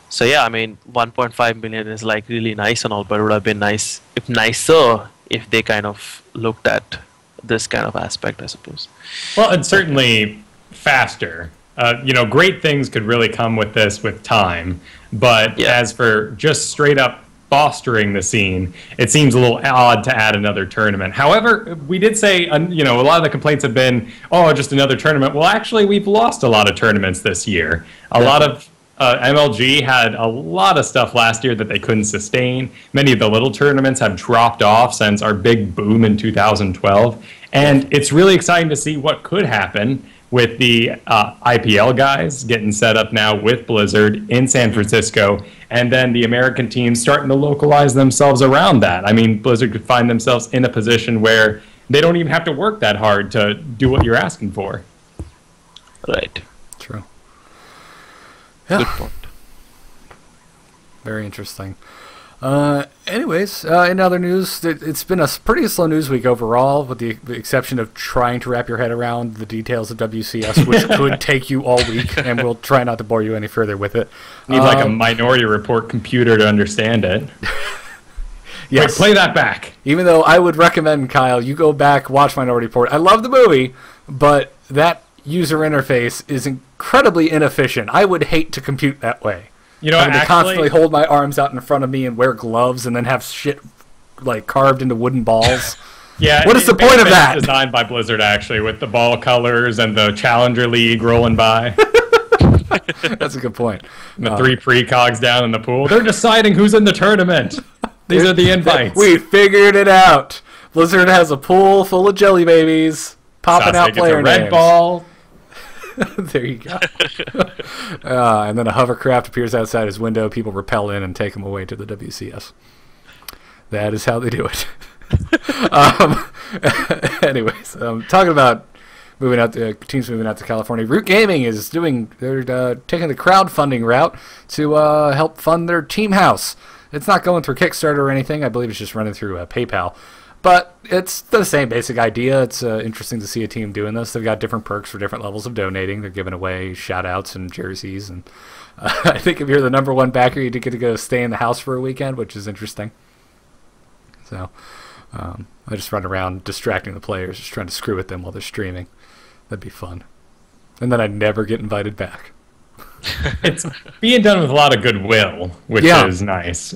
So yeah, I mean, 1.5 million is really nice and all, but it would have been nicer if they kind of looked at this kind of aspect, I suppose. Well, and certainly faster. Great things could really come with this with time, but as for just straight up fostering the scene, it seems a little odd to add another tournament. However, we did say, a lot of the complaints have been, just another tournament. Well, actually, we've lost a lot of tournaments this year. A lot of MLG had a lot of stuff last year that they couldn't sustain. Many of the little tournaments have dropped off since our big boom in 2012. And it's really exciting to see what could happen with the IPL guys getting set up now with Blizzard in San Francisco, and then the American teams starting to localize themselves around that. I mean, Blizzard could find themselves in a position where they don't even have to work that hard to do what you're asking for. Right. True. Good point. Very interesting. Anyways, in other news, it's been a pretty slow news week overall, with the exception of trying to wrap your head around the details of WCS, which could take you all week, and we'll try not to bore you any further with it. Need a Minority Report computer to understand it. Yes. Wait, play that back. Even though I would recommend, Kyle, you go back, watch Minority Report. I love the movie, but that user interface is incredibly inefficient. I would hate to compute that way. Having to constantly hold my arms out in front of me and wear gloves and then have shit carved into wooden balls. Yeah, what is the point of that? Designed by Blizzard, actually, with the ball colors and the Challenger League rolling by. That's a good point. The 3 precogs down in the pool. They're deciding who's in the tournament. These are the invites. We figured it out. Blizzard has a pool full of jelly babies popping out player names. Red Ball. There you go. And then a hovercraft appears outside his window. People repel in and take him away to the WCS. That is how they do it. Anyways, talking about teams moving out to California. Root Gaming is they're taking the crowdfunding route to help fund their team house. It's not going through Kickstarter or anything. I believe it's just running through PayPal. But it's the same basic idea. It's interesting to see a team doing this. They've got different perks for different levels of donating. They're giving away shout-outs and jerseys. And I think if you're the number 1 backer, you get to go stay in the house for a weekend, which is interesting. So I just run around distracting the players, just trying to screw with them while they're streaming. That'd be fun. And then I'd never get invited back. It's being done with a lot of goodwill, which is nice.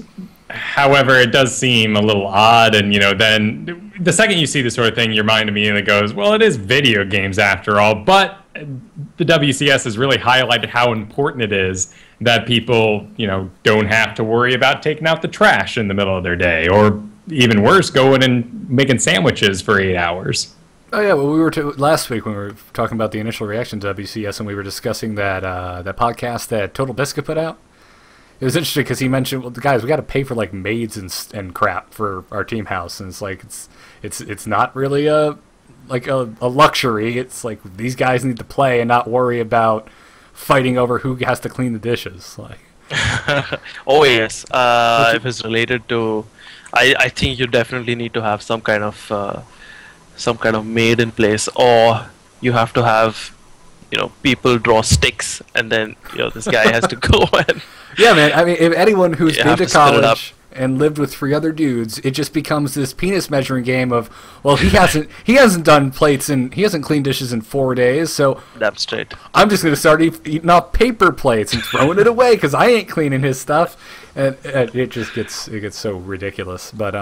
However, it does seem a little odd, and then the second you see this sort of thing, your mind immediately goes, well, it is video games after all. But the WCS has really highlighted how important it is that people, don't have to worry about taking out the trash in the middle of their day, or even worse, going and making sandwiches for 8 hours. Oh yeah, well, we were last week when we were talking about the initial reaction to WCS, and we were discussing that that podcast that Total Biscuit put out. It was interesting because he mentioned, well, guys, we got to pay for like maids and crap for our team house, and it's like it's not really a luxury. It's like these guys need to play and not worry about fighting over who has to clean the dishes. Like, oh yes, if it's related to, I think you definitely need to have some kind of maid in place, or you have to have people draw sticks, and then this guy has to go and. Yeah, man. I mean, if anyone who's been to college and lived with 3 other dudes, it just becomes this penis measuring game of, well, he hasn't done plates and he hasn't cleaned dishes in 4 days, so that's straight. I'm just gonna start eating off paper plates and throwing it away because I ain't cleaning his stuff, and it just gets so ridiculous. But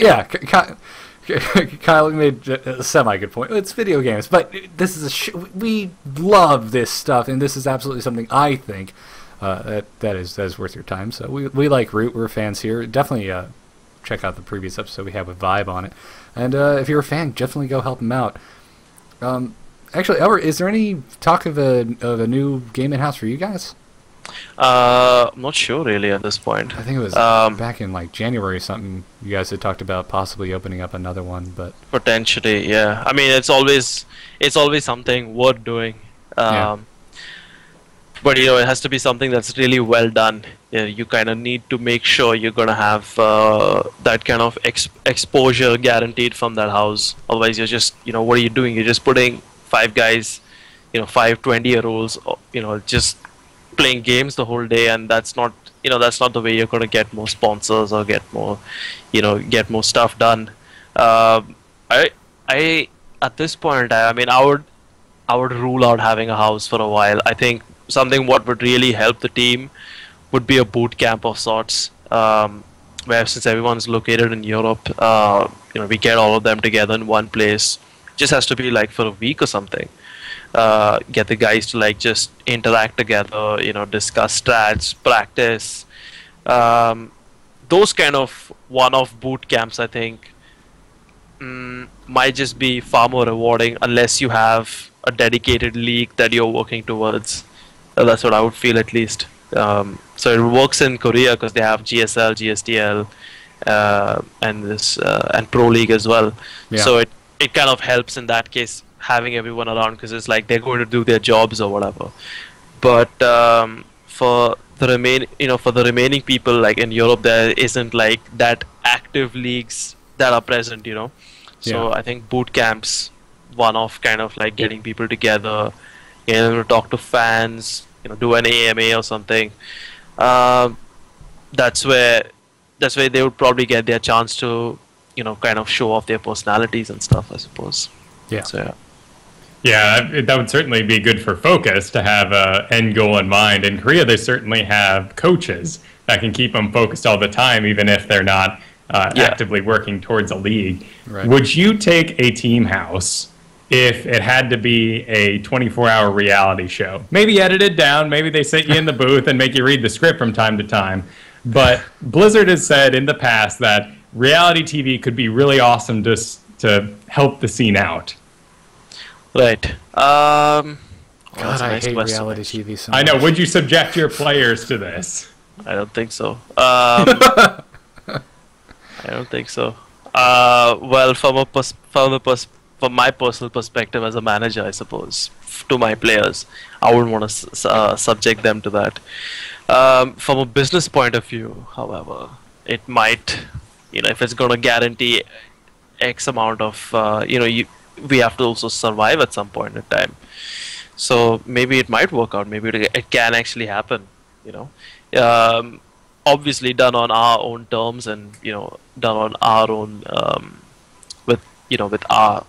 yeah, Kyle made a semi-good point. It's video games, but this is we love this stuff, and this is absolutely something I think. That is worth your time. So we like Root. We're fans here. Definitely check out the previous episode we had with Vibe on it. And if you're a fan, definitely go help him out. Actually, Elroy, is there any talk of a new game in-house for you guys? I'm not sure really at this point. I think it was back in like January or something. You guys had talked about possibly opening up another one, but potentially, yeah. I mean, it's always something worth doing. Yeah. But it has to be something that's really well done. You kind of need to make sure you're gonna have that kind of exposure guaranteed from that house. Otherwise, you're just what are you doing? You're just putting 5 guys, 5 20-year-olds, just playing games the whole day, and that's not the way you're gonna get more sponsors or get more stuff done. I at this point, I mean, I would rule out having a house for a while. I think something what would really help the team would be a boot camp of sorts, where since everyone's located in Europe, we get all of them together in one place. Just has to be like for a week or something. Get the guys to like just interact together, discuss strats, practice. Those kind of one-off boot camps, I think, might just be far more rewarding unless you have a dedicated league that you're working towards. That's what I would feel, at least. So it works in Korea because they have GSL, GSTL, and Pro League as well. Yeah. So it kind of helps in that case, having everyone around, because it's like they're going to do their jobs or whatever. But for the remaining people, like in Europe, there isn't like that active leagues that are present. So Yeah. I think boot camps, one-off kind of like getting people together, to talk to fans, do an AMA or something. That's where they would probably get their chance to, kind of show off their personalities and stuff, I suppose. Yeah. So yeah. Yeah, that would certainly be good for focus to have an end goal in mind. In Korea, they certainly have coaches that can keep them focused all the time, even if they're not actively working towards a league. Right. Would you take a team house if it had to be a 24-hour reality show. Maybe edited down, maybe they sit you in the booth and make you read the script from time to time. But Blizzard has said in the past that reality TV could be really awesome to help the scene out. Right. God, I nice hate question. reality TV so much. I know. Would you subject your players to this? I don't think so. I don't think so. Well, from my personal perspective as a manager, I suppose, to my players, I wouldn't want to subject them to that. From a business point of view, however, it might, if it's going to guarantee X amount of, we have to also survive at some point in time. So maybe it might work out. Maybe it can actually happen. Obviously done on our own terms, and done on our own with our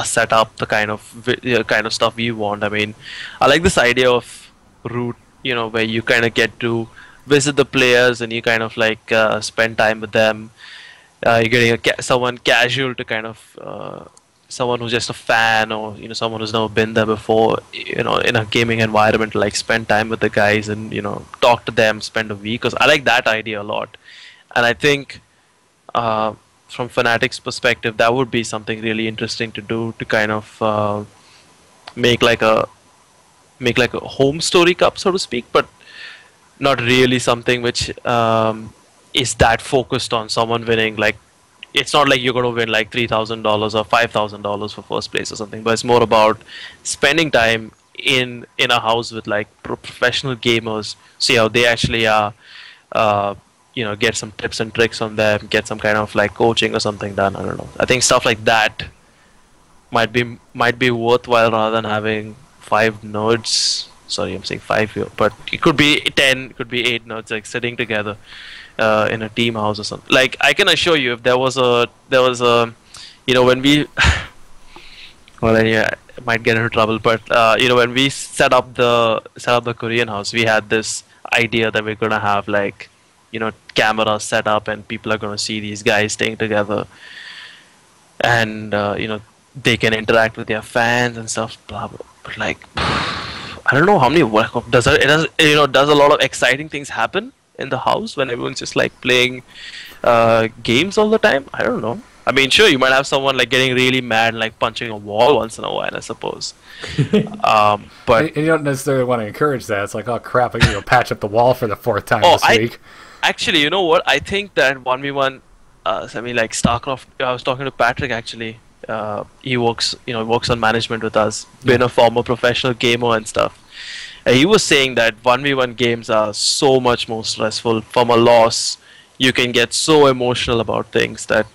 setup, the kind of stuff we want. I mean, I like this idea of route, where you kind of get to visit the players and you kind of like spend time with them. You're getting someone casual to kind of someone who's just a fan, or someone who's never been there before, in a gaming environment, to like spend time with the guys and talk to them, spend a week. Because I like that idea a lot, and I think from Fnatic's perspective, that would be something really interesting to do, to kind of make like a home story cup, so to speak, but not really something which is that focused on someone winning. Like, it's not like you're going to win like $3,000 or $5,000 for first place or something, but it's more about spending time in a house with like professional gamers, see how they actually are, get some tips and tricks on them, get some kind of like coaching or something done. I don't know. I think stuff like that might be worthwhile, rather than having 5 nerds. Sorry, I'm saying 5 here, but it could be 10, it could be 8 nerds like sitting together in a team house or something. Like, I can assure you, if there was a when we well, yeah, I might get into trouble, but when we set up the Korean house, we had this idea that we're gonna have like cameras set up and people are gonna see these guys staying together, and they can interact with their fans and stuff, blah blah. But like, I don't know how many does a lot of exciting things happen in the house when everyone's just like playing games all the time. I don't know. I mean, sure, you might have someone like getting really mad and like punching a wall once in a while, I suppose. But and you don't necessarily want to encourage that. It's like, oh crap, I'm gonna go patch up the wall for the 4th time this week. Actually, you know what? I think that 1v1, like StarCraft. I was talking to Patrick actually. He works on management with us. Been a former professional gamer and stuff. He was saying that 1v1 games are so much more stressful. From a loss, you can get so emotional about things that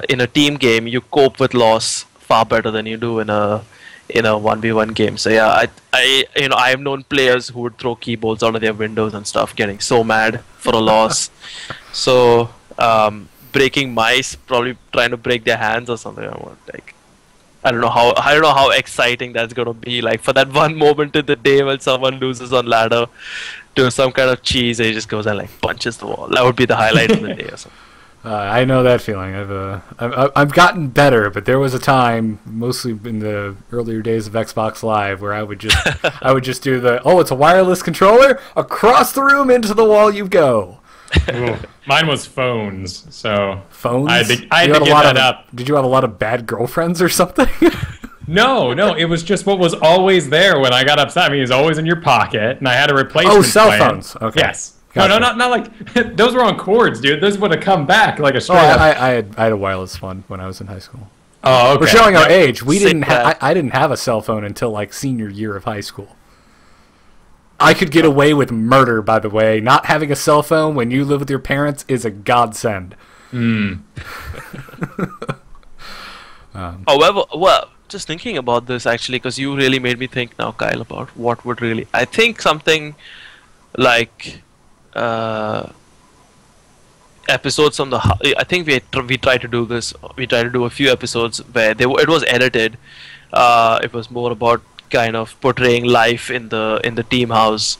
in a team game you cope with loss far better than you do in a 1v1 game. So yeah, I have known players who would throw keyboards out of their windows and stuff, getting so mad for a loss. So breaking mice, probably trying to break their hands or something. I don't know how exciting that's gonna be. Like, for that one moment in the day when someone loses on ladder to some kind of cheese, and he just goes and like punches the wall. That would be the highlight of the day or something. I know that feeling. I've gotten better, but there was a time, mostly in the earlier days of Xbox Live, where I would just do the, it's a wireless controller, across the room into the wall you go. Ooh, mine was phones, so phones. I had to give that up. Did you have a lot of bad girlfriends or something? No, it was just what was always there when I got upset. I mean, it was always in your pocket, and I had a replacement. Cell phones. Okay. Yes. Gotcha. No, not like those were on cords, dude. Those would have come back like a straight up. I had a wireless one when I was in high school. Oh, okay. We're showing our age. We didn't. I didn't have a cell phone until like senior year of high school. I could get away with murder, by the way. Not having a cell phone when you live with your parents is a godsend. However, well, just thinking about this actually, because you really made me think now, Kyle, about what would really. I think something like episodes from the. I think we tried to do this. We tried to do a few episodes where it was edited. It was more about kind of portraying life in the team house.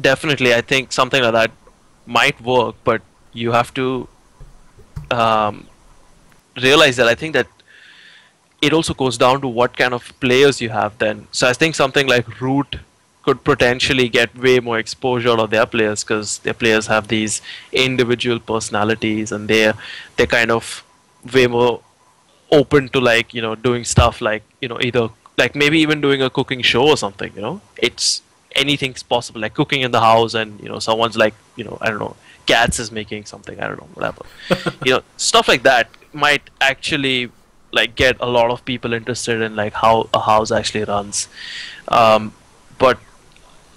Definitely, I think something like that might work, but you have to realize that I think that it also goes down to what kind of players you have then. So I think something like Root could potentially get way more exposure out of their players because their players have these individual personalities and they're kind of way more open to like, you know, doing stuff like, you know, either like maybe even doing a cooking show or something, you know. It's anything's possible, like cooking in the house and, you know, someone's like, you know, I don't know, Cats is making something, I don't know, whatever. You know, stuff like that might actually like get a lot of people interested in like how a house actually runs. But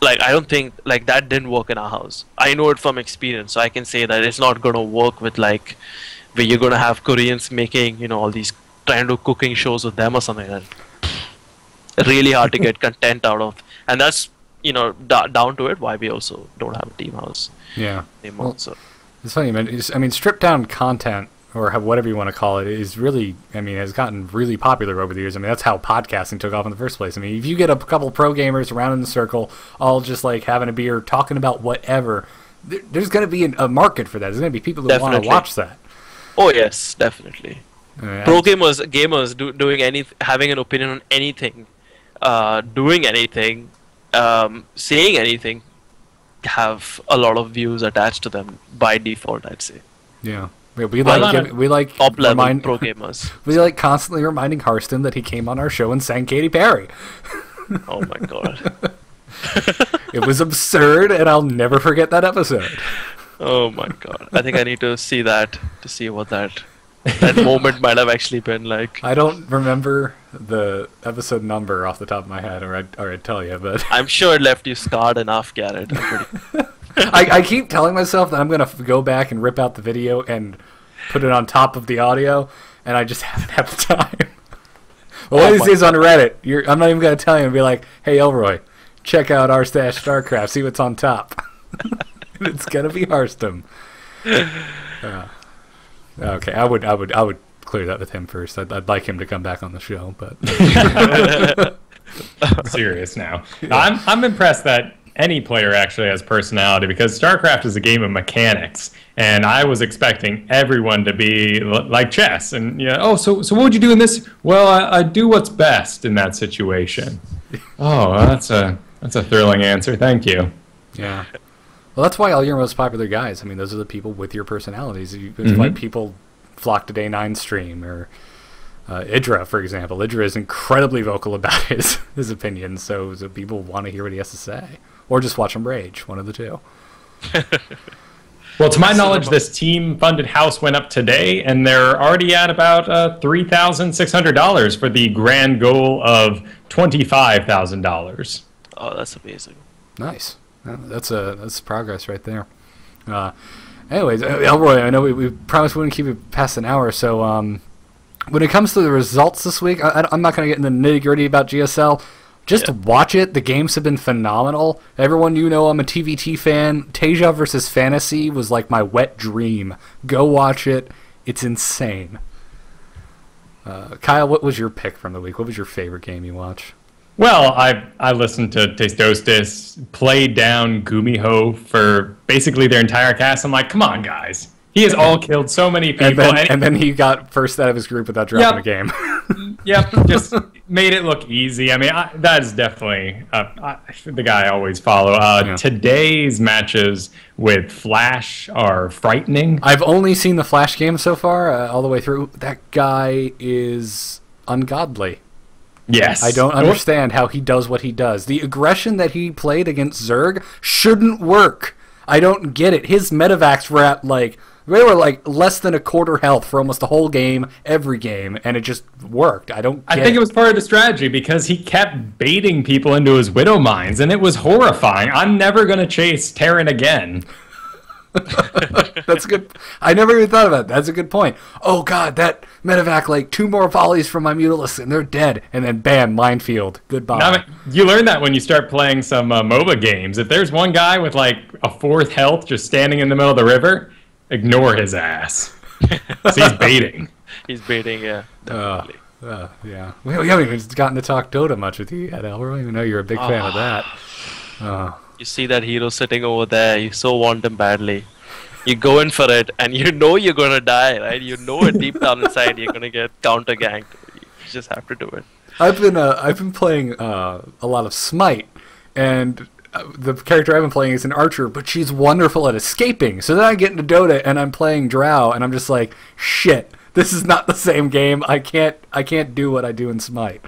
like I don't think like that didn't work in our house. I know it from experience, so I can say that it's not gonna work with like where you're gonna have Koreans making, you know, all these trying to do cooking shows with them or something. And really hard to get content out of, and that's, you know, down to it why we also don't have a team house. Yeah. Anymore, well, so. It's funny, man. I mean, stripped down content, or whatever you want to call it, is really, I mean, has gotten really popular over the years. I mean, that's how podcasting took off in the first place. I mean, if you get a couple pro gamers around in the circle, all just like having a beer, talking about whatever, there's going to be a market for that. There's going to be people that want to watch that. Oh yes, definitely. Pro gamers doing anything, having an opinion on anything, doing anything, saying anything, have a lot of views attached to them by default, I'd say. Yeah. We like top level pro gamers. We like constantly reminding Harston that he came on our show and sang Katy Perry. Oh my god. It was absurd, and I'll never forget that episode. Oh my god. I think I need to see that to see what that moment might have actually been like. I don't remember the episode number off the top of my head, or I'd tell you, but I'm sure it left you scarred enough, Garrett. I keep telling myself that I'm going to go back and rip out the video and put it on top of the audio, and I just haven't had the time. Well, one of these days on Reddit, I'm not even going to tell you and be like, hey, Elroy, check out r/ StarCraft, see what's on top. It's going to be Hearthstone. Okay, I would clear that with him first. I'd like him to come back on the show, but serious now. Yeah. I'm impressed that any player actually has personality, because StarCraft is a game of mechanics, and I was expecting everyone to be like chess. And yeah, oh, so what would you do in this? Well, I do what's best in that situation. Oh, that's a thrilling answer. Thank you. Yeah. Well, that's why all your most popular guys, I mean, those are the people with your personalities. It's why people flock to Day 9 stream, or Idra, for example. Idra is incredibly vocal about his opinions, so people want to hear what he has to say. Or just watch him rage, one of the two. Well, to my knowledge, this team-funded house went up today, and they're already at about $3,600 for the grand goal of $25,000. Oh, that's amazing. Nice. That's progress right there. Anyways, Elroy, I know we promised we wouldn't keep it past an hour, so when it comes to the results this week, I'm not going to get into the nitty-gritty about GSL. Just watch it. The games have been phenomenal. Everyone, you know, I'm a TVT fan. Teja versus Fantasy was like my wet dream. Go watch it. It's insane. Kyle, what was your pick from the week? What was your favorite game you watched? Well, I listened to Testostis play down Gumiho for basically their entire cast. I'm like, come on, guys. He has all killed so many people. And then he got first out of his group without dropping a game. Yep, just made it look easy. I mean, that is definitely the guy I always follow. Today's matches with Flash are frightening. I've only seen the Flash game so far, all the way through. That guy is ungodly. Yes. I don't understand how he does what he does. The aggression that he played against Zerg shouldn't work. I don't get it. His medevacs were at they were less than a quarter health for almost the whole game, every game, and it just worked. I think it was part of the strategy, because he kept baiting people into his Widow mines, and it was horrifying. I'm never going to chase Terran again. That's good. I never even thought about that. That's a good point. Oh god, that medevac, 2 more volleys from my Mutalisk and they're dead, and then bam, minefield. Goodbye. Now, you learn that when you start playing some MOBA games. If there's one guy with a 4th health just standing in the middle of the river, ignore his ass. So he's baiting. He's baiting, yeah. Definitely. Yeah. We haven't even gotten to talk Dota much with you yet, Elroy. I know you're a big fan of that. You see that hero sitting over there. You so want him badly. You go in for it, and you know you're gonna die, right? You know it deep down inside you're gonna get counter ganked. You just have to do it. I've been playing a lot of Smite, and the character I've been playing is an archer, but she's wonderful at escaping. So then I get into Dota and I'm playing Drow, and I'm just like, shit, this is not the same game. I can't do what I do in Smite.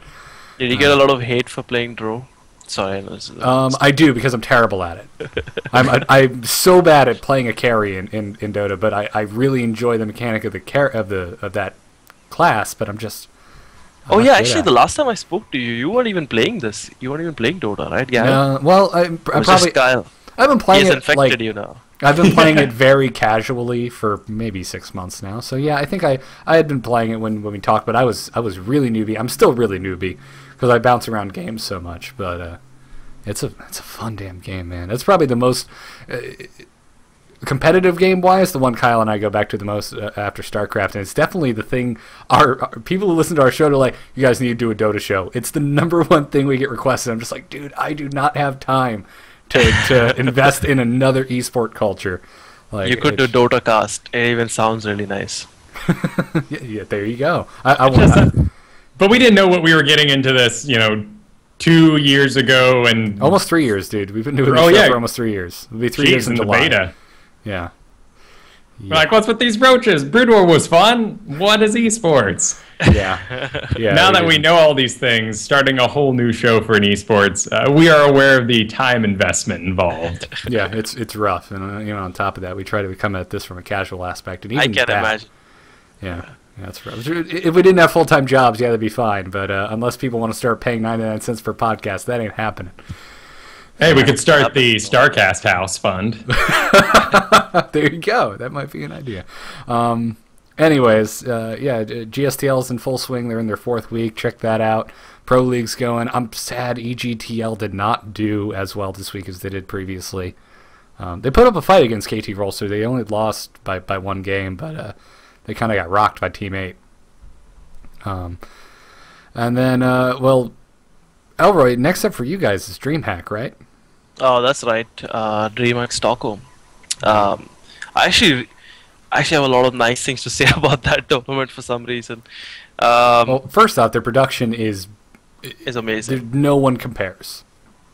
Did you get a lot of hate for playing Drow? Sorry, I do, because I'm terrible at it. I'm so bad at playing a carry in Dota, but I really enjoy the mechanic of that class. But I'm just. Oh yeah, actually, the last time I spoke to you, you weren't even playing this. You weren't even playing Dota, right? Yeah. Well, I'm probably. Kyle. I've been playing He's it infected you now. I've been playing it very casually for maybe 6 months now. So yeah, I think I had been playing it when we talked, but I was really newbie. I'm still really newbie because I bounce around games so much. But it's a fun damn game, man. It's probably the most competitive game wise, the one Kyle and I go back to the most after StarCraft, and it's definitely the thing our people who listen to our show are like, you guys need to do a Dota show. It's the #1 thing we get requested. I'm just like, dude, I do not have time to invest in another esport culture. Like, you could do Dota cast. It even sounds really nice. yeah, there you go. But we didn't know what we were getting into this, 2 years ago, and almost 3 years, dude. We've been doing this show for almost 3 years. It'll be 3 years in the July. beta. Yeah. We're like, what's with these brooches? Brood War was fun. What is esports? Yeah. Now that we know all these things, starting a whole new show for an esports, we are aware of the time investment involved. Yeah, it's rough, and on top of that, we try to come at this from a casual aspect, and even I can't imagine. Yeah, that's rough. If we didn't have full-time jobs, yeah, that'd be fine. But unless people want to start paying 99 cents per podcast, that ain't happening. Hey, we could start the StarCast House Fund. There you go. That might be an idea. Anyways, GSTL's in full swing. They're in their 4th week. Check that out. Pro League's going. I'm sad EGTL did not do as well this week as they did previously. They put up a fight against KT Rolster. They only lost by 1 game, but they kind of got rocked by Team 8. And then, Elroy, next up for you guys is DreamHack, right? Oh, that's right. DreamHack Stockholm. I actually have a lot of nice things to say about that tournament for some reason. Well, first off, their production is amazing. No one compares.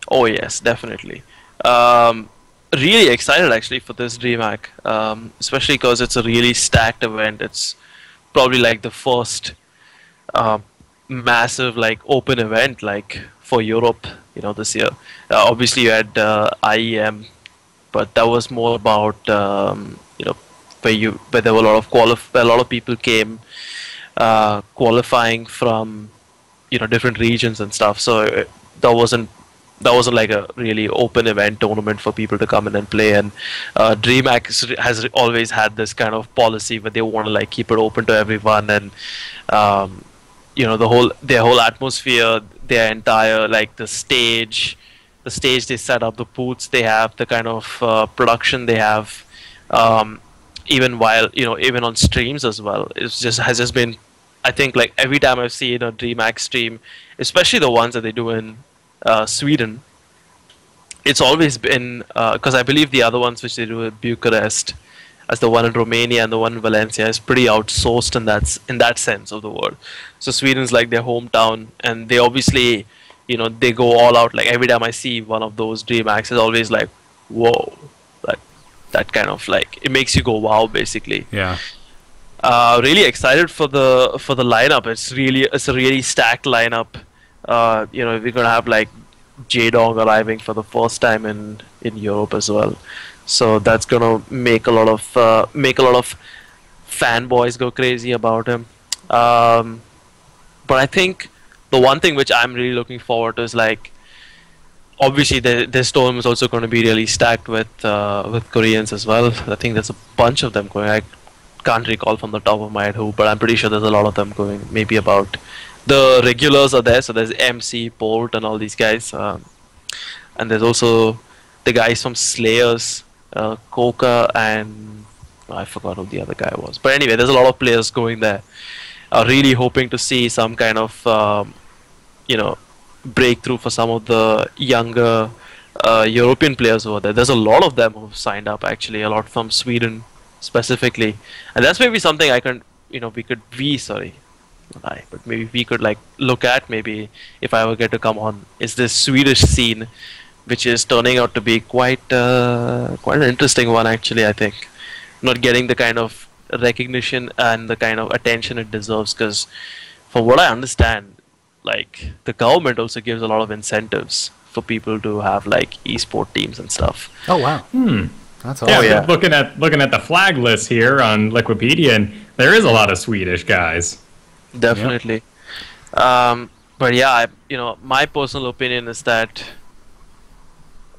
Oh yes, definitely. Really excited actually for this DreamHack, especially because it's a really stacked event. It's probably like the first massive open event for Europe, this year. Obviously you had IEM, but that was more about where there were a lot of people came qualifying from different regions and stuff. So that wasn't like a really open event tournament for people to come in and play. And DreamHack has always had this kind of policy where they want to keep it open to everyone, and their whole atmosphere, their entire the stage they set up, the booths they have, the kind of production they have, even on streams as well. Has just been, I think, every time I've seen a DreamHack stream, especially the ones that they do in Sweden, it's always been because I believe the other ones which they do in Bucharest, as the one in Romania and the one in Valencia, is pretty outsourced in that sense of the word. So Sweden's their hometown, and they obviously, they go all out. Every time I see one of those DreamHacks, it's always whoa, that kind of it makes you go wow, basically. Yeah. Really excited for the lineup. It's a really stacked lineup. We're gonna have J-Dong arriving for the first time in Europe as well. So that's gonna make a lot of fanboys go crazy about him. But I think the one thing which I'm really looking forward to is obviously this tournament is also going to be really stacked with Koreans as well. I think there's a bunch of them going. I can't recall from the top of my head who, but I'm pretty sure there's a lot of them going. Maybe about the regulars are there, so there's MC, Port, and all these guys, and there's also the guys from Slayers, Coca, and I forgot who the other guy was. But anyway, there's a lot of players going there. Really hoping to see some kind of breakthrough for some of the younger European players over there. There's a lot of them who've signed up, actually, a lot from Sweden, specifically, and that's maybe something I can, sorry, not I, but maybe we could like look at, maybe if I ever get to come on, is this Swedish scene, which is turning out to be quite an interesting one actually. I think not getting the kind of recognition and the kind of attention it deserves, because from what I understand, like the government also gives a lot of incentives for people to have like esport teams and stuff. Oh wow. That's awesome. Yeah, yeah. looking at the flag list here on Wikipedia, and there is a lot of Swedish guys. Definitely. But yeah, my personal opinion is that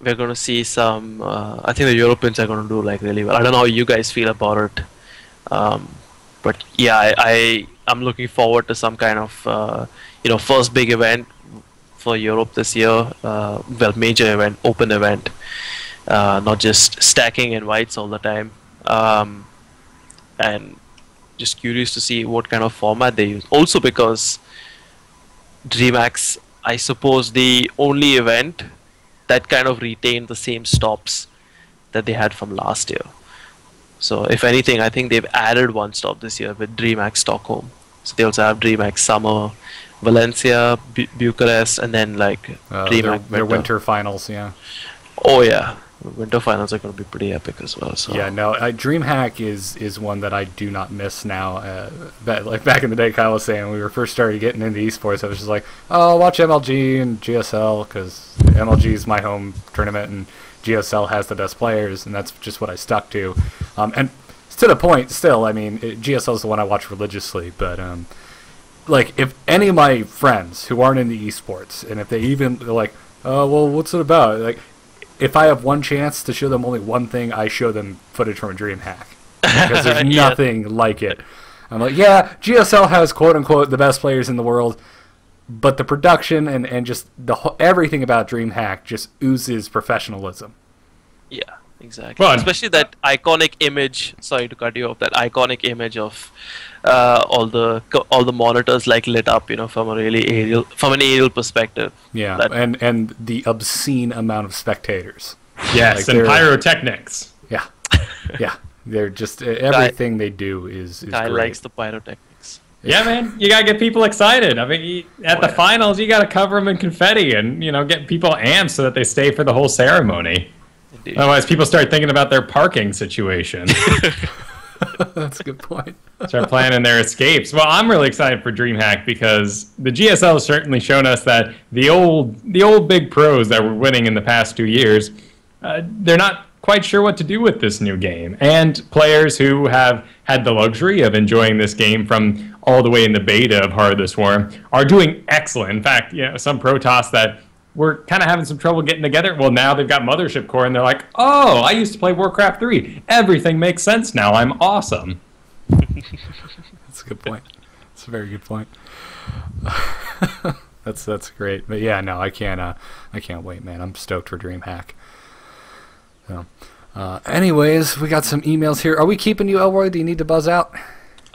we're going to see some. I think the Europeans are going to do like really well. I don't know how you guys feel about it, but yeah, I'm looking forward to some kind of first big event for Europe this year. Well, major event, open event, not just stacking invites all the time, and just curious to see what kind of format they use. Also because DreamHack's, I suppose, the only event that kind of retained the same stops that they had from last year. So if anything, I think they've added one stop this year with DreamHack Stockholm. So they also have DreamHack Summer, Valencia, Bucharest, and then like DreamHack their winter finals, yeah. Oh yeah, winter finals are going to be pretty epic as well. So Yeah, no, DreamHack is one that I do not miss now. Like back in the day, Kyle was saying, when we were first started getting into esports, I was just like, oh, I'll watch MLG and GSL, because MLG is my home tournament, and GSL has the best players, and that's just what I stuck to. And to the point, still, I mean, GSL is the one I watch religiously, but like, if any of my friends who aren't into esports, and if they're like, oh, well, what's it about? Like, if I have one chance to show them only one thing, I show them footage from a DreamHack, because there's nothing like it. I'm like, yeah, GSL has quote-unquote the best players in the world, but the production and just everything about DreamHack just oozes professionalism. Yeah, exactly. Well, especially that iconic image. Sorry to cut you off. That iconic image of all the monitors like lit up, from an aerial perspective. Yeah, and the obscene amount of spectators. Yes, Like, and pyrotechnics. Yeah, yeah. They're just everything they do is Guy great. likes the pyrotechnics. Yeah, man, you gotta get people excited. I mean, at the finals, you gotta cover them in confetti and get people amped so that they stay for the whole ceremony. Indeed. Otherwise, people start thinking about their parking situation. That's a good point. Start planning their escapes. Well, I'm really excited for DreamHack because the GSL has certainly shown us that the old big pros that were winning in the past 2 years, they're not quite sure what to do with this new game. And players who have had the luxury of enjoying this game from all the way in the beta of Heart of the Swarm are doing excellent. In fact, some Protoss that were kind of having some trouble getting together, well, now they've got Mothership Core and they're like, oh, I used to play Warcraft 3. Everything makes sense now. I'm awesome. That's a good point. That's a very good point. That's great. But yeah, no, I can't wait, man. I'm stoked for DreamHack. So, anyways, we got some emails here. Are we keeping you, Elroy? Do you need to buzz out?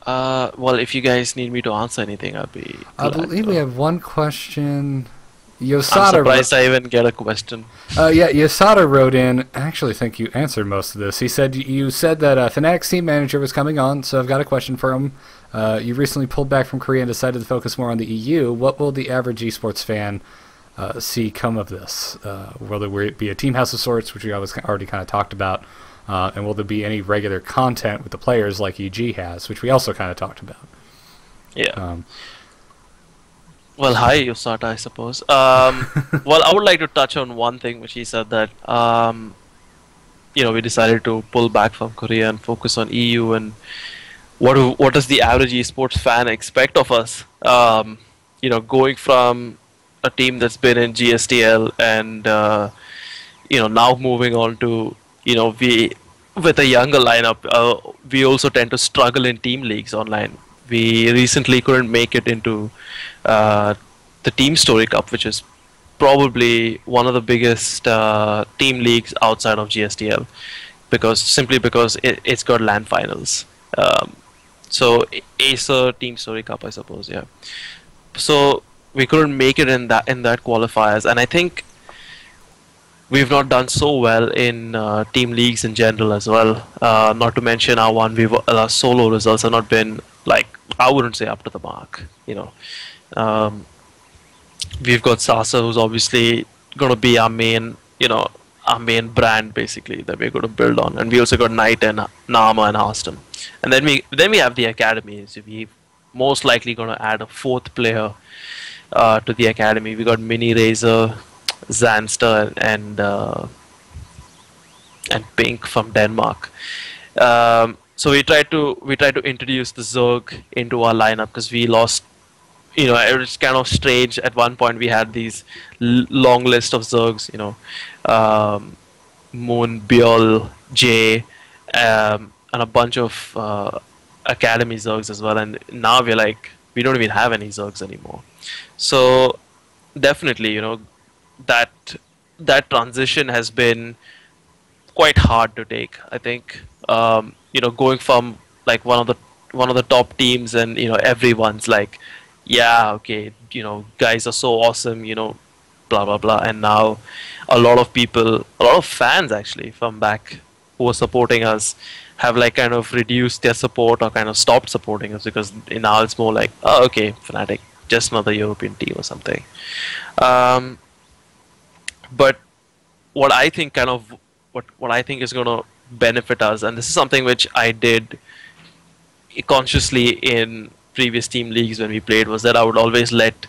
Well, if you guys need me to answer anything, I'll be I glad believe to. we have one question. I'm Yosada. surprised I even get a question. Yeah, Yosada wrote in. I actually think you answered most of this. He said you said that Fnatic's team manager was coming on, so I've got a question for him. You recently pulled back from Korea and decided to focus more on the EU. What will the average esports fan see come of this? Will there be a team house of sorts, which we already kind of talked about, and will there be any regular content with the players like EG has, which we also kind of talked about? Yeah. Well, hi, Yosata, I suppose. Well, I would like to touch on one thing which he said that, we decided to pull back from Korea and focus on EU, and what does the average esports fan expect of us? Going from a team that's been in GSTL and, now moving on to, with a younger lineup, we also tend to struggle in team leagues online. We recently couldn't make it into the Team Story Cup, which is probably one of the biggest team leagues outside of GSTL, simply because it's got LAN finals. So Acer Team Story Cup, I suppose, yeah. So we couldn't make it in that qualifiers, and I think we've not done so well in team leagues in general as well. Not to mention our solo results have not been like, I wouldn't say up to the mark. We've got Sasa, who's obviously going to be our main, our main brand basically that we're going to build on, and we also got Knight and Nama and Hearthstone, and then we have the academy. So we most likely going to add a fourth player to the academy. We got Mini Razor, Zanster, and Pink from Denmark. So we try to introduce the Zerg into our lineup because we lost. It was kind of strange. At one point, we had these long list of Zergs. Moon, Bjol, Jay, and a bunch of academy Zergs as well. And now we don't even have any Zergs anymore. So definitely, that transition has been quite hard to take. I think going from like one of the top teams, and everyone's like, yeah, okay, guys are so awesome, blah blah blah, and now a lot of fans actually from back who were supporting us have like kind of reduced their support or kind of stopped supporting us, because now it's more like, oh, okay, Fnatic, just another European team or something. But what I think is going to benefit us, and this is something which I did consciously in previous team leagues when we played, was that I would always let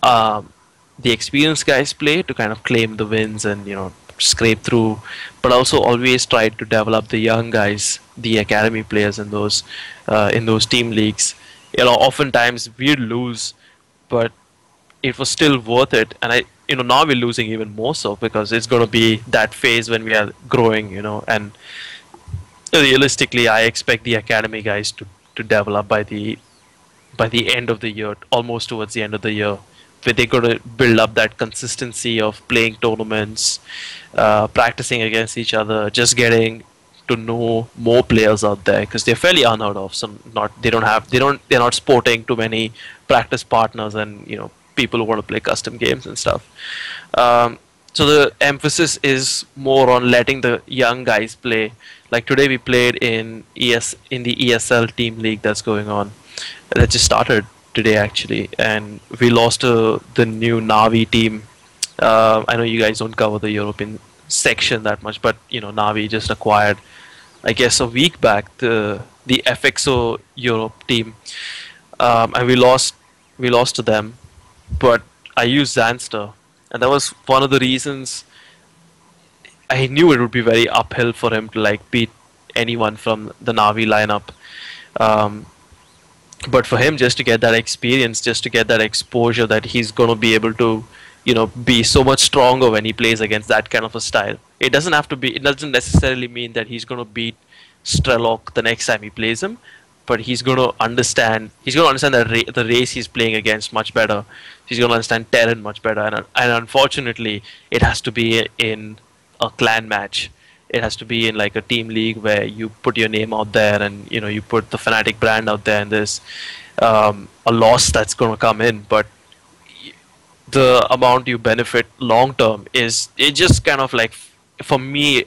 the experienced guys play to kind of claim the wins and scrape through, but also always try to develop the young guys, the academy players in those team leagues. Oftentimes we'd lose, but it was still worth it. And now we're losing even more so, because it's going to be that phase when we are growing, and realistically I expect the academy guys to develop by the end of the year, almost towards the end of the year, where they're going to build up that consistency of playing tournaments, practicing against each other, just getting to know more players out there, because they're fairly unheard of. So they're not sporting too many practice partners and people who want to play custom games and stuff. So the emphasis is more on letting the young guys play. Like today we played in the ESL team league that's going on. That just started today actually, and we lost to the new Navi team. I know you guys don't cover the European section that much, but Navi just acquired, I guess, a week back the FXO Europe team, and we lost to them. But I used Zanster, and that was one of the reasons. I knew it would be very uphill for him to like beat anyone from the Navi lineup. But for him, just to get that experience, just to get that exposure, that he's going to be able to, be so much stronger when he plays against that kind of a style. It doesn't necessarily mean that he's going to beat Strelok the next time he plays him, but he's going to understand the race he's playing against much better. He's going to understand Terran much better, and unfortunately, it has to be in a clan match. It has to be in like a team league where you put your name out there, and you put the Fnatic brand out there, and there's a loss that's going to come in, but the amount you benefit long term is, it just kind of like, for me,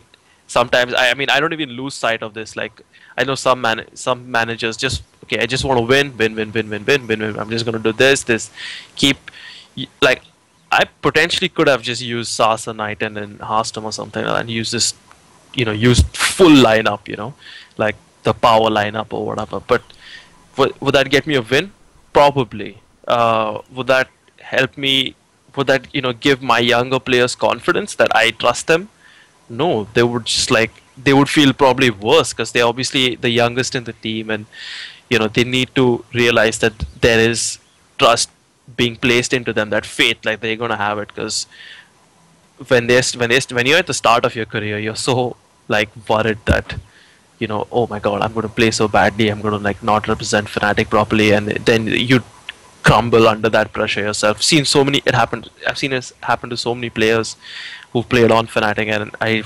sometimes I don't even lose sight of this. Like I know some managers just, okay, I just want to win. I'm just going to do this keep, like, I potentially could have just used Sasa, Knight, and then Hearthstone or something, and use this, use full lineup, like the power lineup or whatever. But would that get me a win? Probably. Would that help me? Would that give my younger players confidence that I trust them? No, they would they would feel probably worse, because they're obviously the youngest in the team, and they need to realize that there is trust being placed into them, that faith, like they're gonna have it, because when you're at the start of your career, you're so like worried that oh my god, I'm going to play so badly, I'm going to like not represent Fnatic properly, and then you crumble under that pressure yourself. I've seen it happen to so many players who've played on Fnatic, and I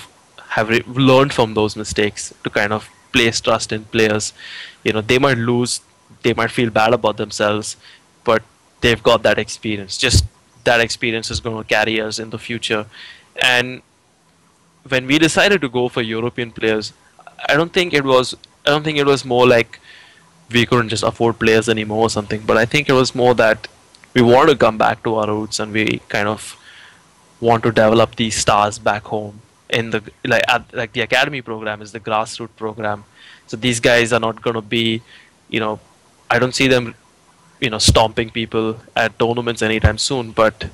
have learned from those mistakes to kind of place trust in players. They might lose, they might feel bad about themselves, but they've got that experience. Just that experience is going to carry us in the future. And when we decided to go for European players, I don't think it was more like we couldn't just afford players anymore or something. But I think it was more that we want to come back to our roots, and we kind of want to develop these stars back home in the like the academy program is the grassroots program. So these guys are not going to be, I don't see them, stomping people at tournaments anytime soon. But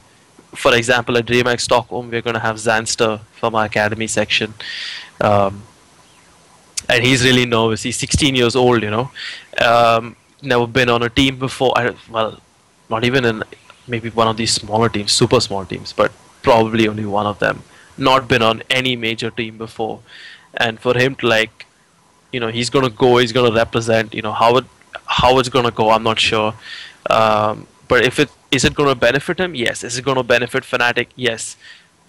for example, at DreamHack Stockholm, we're going to have Zanster from our academy section. And he's really nervous. He's 16 years old, never been on a team before. Not even in maybe one of these smaller teams, super small teams, but probably only one of them. Not been on any major team before. And for him to he's going to go, he's going to represent, how it's going to go, I'm not sure. But is it going to benefit him? Yes. Is it going to benefit Fnatic? Yes.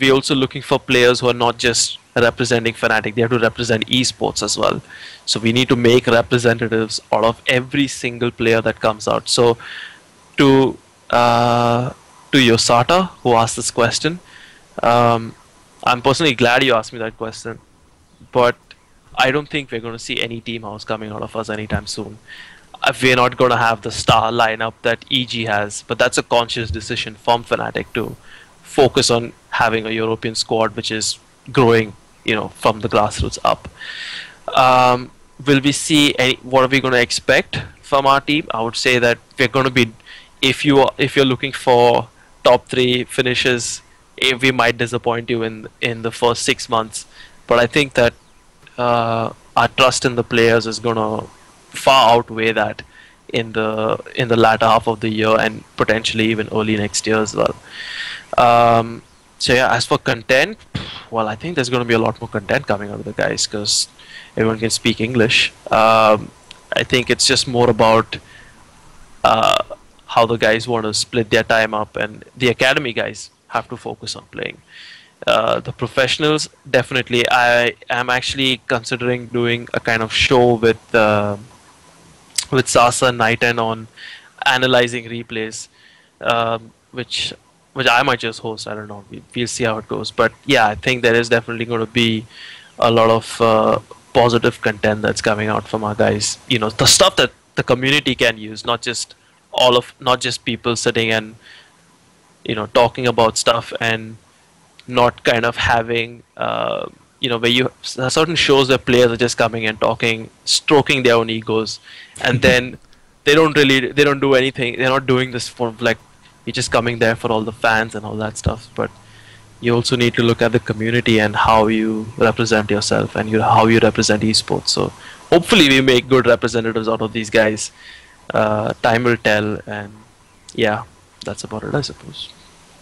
We're also looking for players who are not just representing Fnatic, they have to represent esports as well. So we need to make representatives out of every single player that comes out. So to Yosata, who asked this question, I'm personally glad you asked me that question, but I don't think we're going to see any team house coming out of us anytime soon. We're not going to have the star lineup that EG has, but that's a conscious decision from Fnatic to focus on having a European squad which is growing, from the grassroots up. Will we see what are we going to expect from our team? I would say that we're going to be, if you're looking for top 3 finishes, we might disappoint you in the first 6 months, but I think that our trust in the players is going to far outweigh that in the latter half of the year, and potentially even early next year as well. So yeah, as for content, well, I think there's going to be a lot more content coming out of the guys because everyone can speak English. I think it's just more about how the guys want to split their time up, and the academy guys have to focus on playing. The professionals, definitely, I am actually considering doing a kind of show with Sasa and Nighten on analyzing replays, which I might just host. I don't know. We'll see how it goes. But yeah, I think there is definitely going to be a lot of positive content that's coming out from our guys. The stuff that the community can use, not just people sitting and talking about stuff, and not kind of having where certain shows where players are just coming and talking, stroking their own egos, and then they don't do anything. They're not doing this for you're just coming there for all the fans and all that stuff. But you also need to look at the community and how you represent yourself and how you represent esports. So hopefully we make good representatives out of these guys. Time will tell, and yeah, that's about it, I suppose.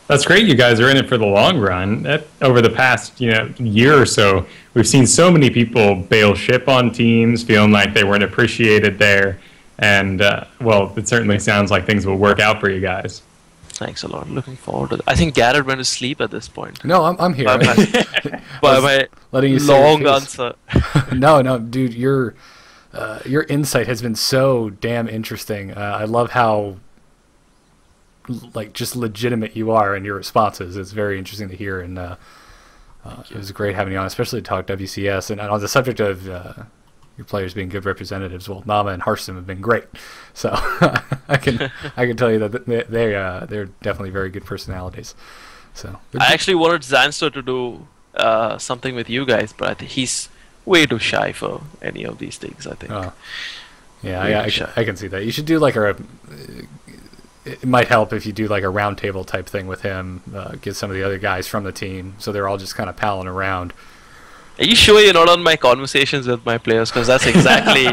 That's great. You guys are in it for the long run. Over the past year or so, we've seen so many people bail ship on teams, feeling like they weren't appreciated there. And well, it certainly sounds like things will work out for you guys. Thanks a lot. Looking forward to it. I think Garrett went to sleep at this point. No, I'm here. By my letting you long answer. No, dude, your insight has been so damn interesting. I love how just legitimate you are in your responses. It's very interesting to hear, and it was great having you on, especially to talk WCS. And on the subject of your players being good representatives, well, Nama and Harston have been great. So I can tell you that they're definitely very good personalities. So I actually wanted Zanster to do something with you guys, but I think he's way too shy for any of these things, I think. Yeah, I can see that. You should do it might help if you do a round table type thing with him, get some of the other guys from the team, so they're all just kind of palling around. Are you sure you're not on my conversations with my players? Because that's exactly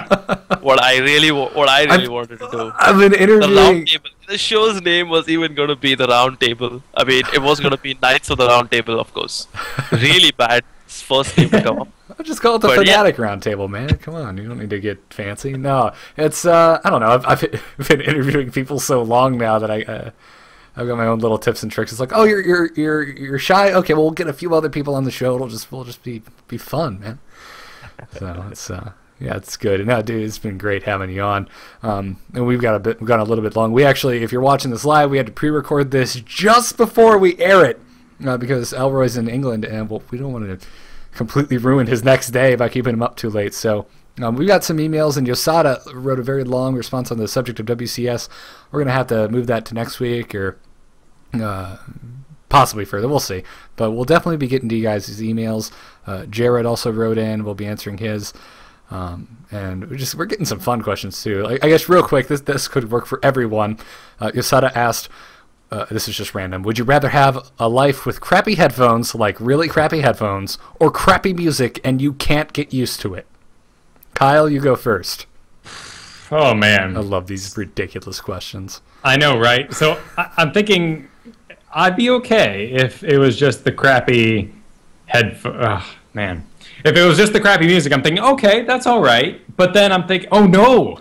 what I really wanted to do. I've been interviewing. The round table. The show's name was even going to be the round table. I mean, it was going to be Knights of the Round Table, of course. Really bad first name to come up. I'll just call it the Fnatic Round Table, man. Come on, you don't need to get fancy. No, it's I don't know. I've been interviewing people so long now that I've got my own little tips and tricks. It's like, oh, you're shy. Okay, well, we'll get a few other people on the show. We'll just be fun, man. So it's it's good. And dude, it's been great having you on. And we've gone a little bit long. We actually, if you're watching this live, we had to pre-record this just before we air it because Elroy's in England, and we don't want to completely ruined his next day by keeping him up too late. So we got some emails, and Yosada wrote a very long response on the subject of WCS. We're going to have to move that to next week or possibly further. We'll see. But we'll definitely be getting to you guys' emails. Jared also wrote in. We'll be answering his. And we're getting some fun questions too. I guess real quick, this could work for everyone. Yosada asked, this is just random, would you rather have a life with crappy headphones, like really crappy headphones, or crappy music and you can't get used to it? Kyle, you go first. Oh, man. I love these ridiculous questions. I know, right? So I'm thinking I'd be okay if it was just the crappy headphones. Oh, man. If it was just the crappy music, I'm thinking, okay, that's all right. But then I'm thinking, oh, no.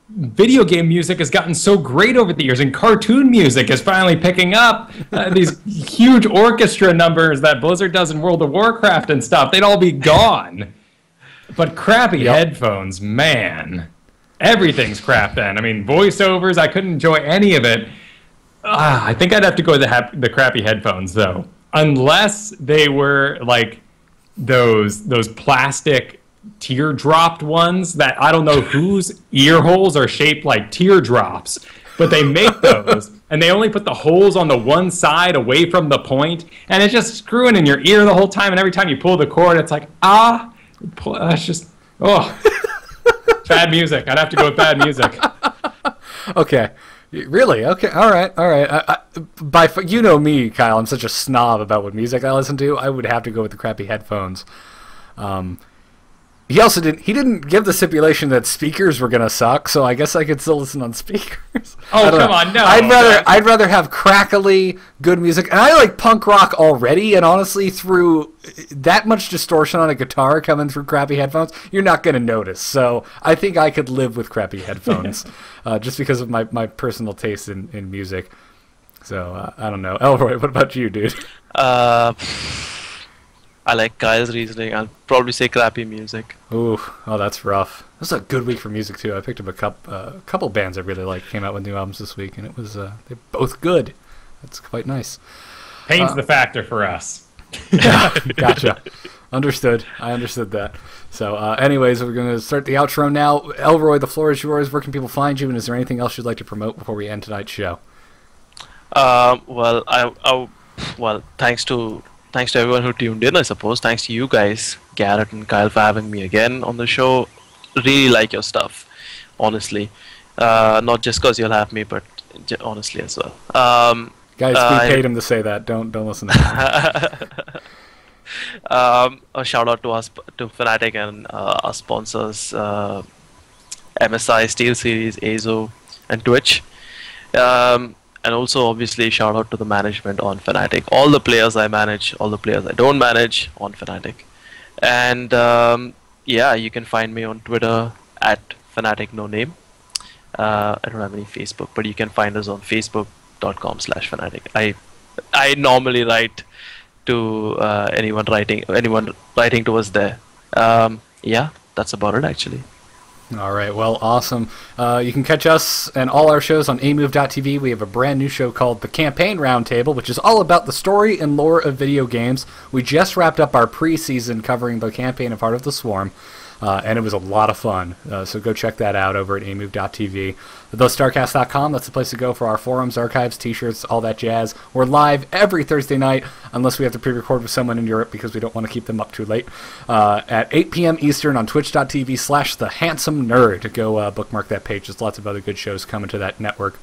Video game music has gotten so great over the years, and cartoon music is finally picking up. These huge orchestra numbers that Blizzard does in World of Warcraft and stuff, they'd all be gone. But crappy headphones, man. Everything's crap then. I mean, voiceovers, I couldn't enjoy any of it. I think I'd have to go with the crappy headphones, though. Unless they were, like, those plastic teardropped ones that I don't know whose ear holes are shaped like teardrops, but they make those, and they only put the holes on the one side away from the point, and it's just screwing in your ear the whole time, and every time you pull the cord, it's like, it's just, bad music. I'd have to go with bad music. Okay. Really? Okay. All right. You know me, Kyle. I'm such a snob about what music I listen to. I would have to go with the crappy headphones. He also didn't give the stipulation that speakers were gonna suck, so I guess I could still listen on speakers. Oh, come on, no. I'd rather have crackly good music, and I like punk rock already. And honestly, through that much distortion on a guitar coming through crappy headphones, you're not gonna notice. So I think I could live with crappy headphones, just because of my personal taste in music. So I don't know, Elroy. What about you, dude? I like Kyle's reasoning. I'll probably say crappy music. Ooh, that's rough. This was a good week for music too. I picked up a couple bands I really like came out with new albums this week, and it was they're both good. That's quite nice. Pain's the factor for us. Yeah, gotcha. Understood. I understood that. So, anyways, we're going to start the outro now. Elroy, the floor is yours. Where can people find you, and is there anything else you'd like to promote before we end tonight's show? Well, thanks to everyone who tuned in, I suppose. Thanks to you guys, Garrett and Kyle, for having me again on the show. Really like your stuff, honestly. Not just because you'll have me, but honestly as well. Guys, we paid him to say that. Don't listen to him. A shout out to us, to Fnatic and our sponsors, MSI, SteelSeries, Azo, and Twitch. And also, obviously, shout out to the management on Fnatic. All the players I manage, all the players I don't manage on Fnatic. And yeah, you can find me on Twitter at FnaticNoName. I don't have any Facebook, but you can find us on Facebook.com/Fnatic. I normally write to anyone writing to us there. Yeah, that's about it actually. All right, well, awesome. You can catch us and all our shows on amove.tv. We have a brand new show called The Campaign Roundtable, which is all about the story and lore of video games. We just wrapped up our preseason covering the campaign of Heart of the Swarm, and it was a lot of fun. So go check that out over at amove.tv. TheStarCast.com, that's the place to go for our forums, archives, t-shirts, all that jazz. We're live every Thursday night, unless we have to pre-record with someone in Europe because we don't want to keep them up too late, at 8 p.m. Eastern on twitch.tv/TheHandsomeNerd. Go bookmark that page. There's lots of other good shows coming to that network.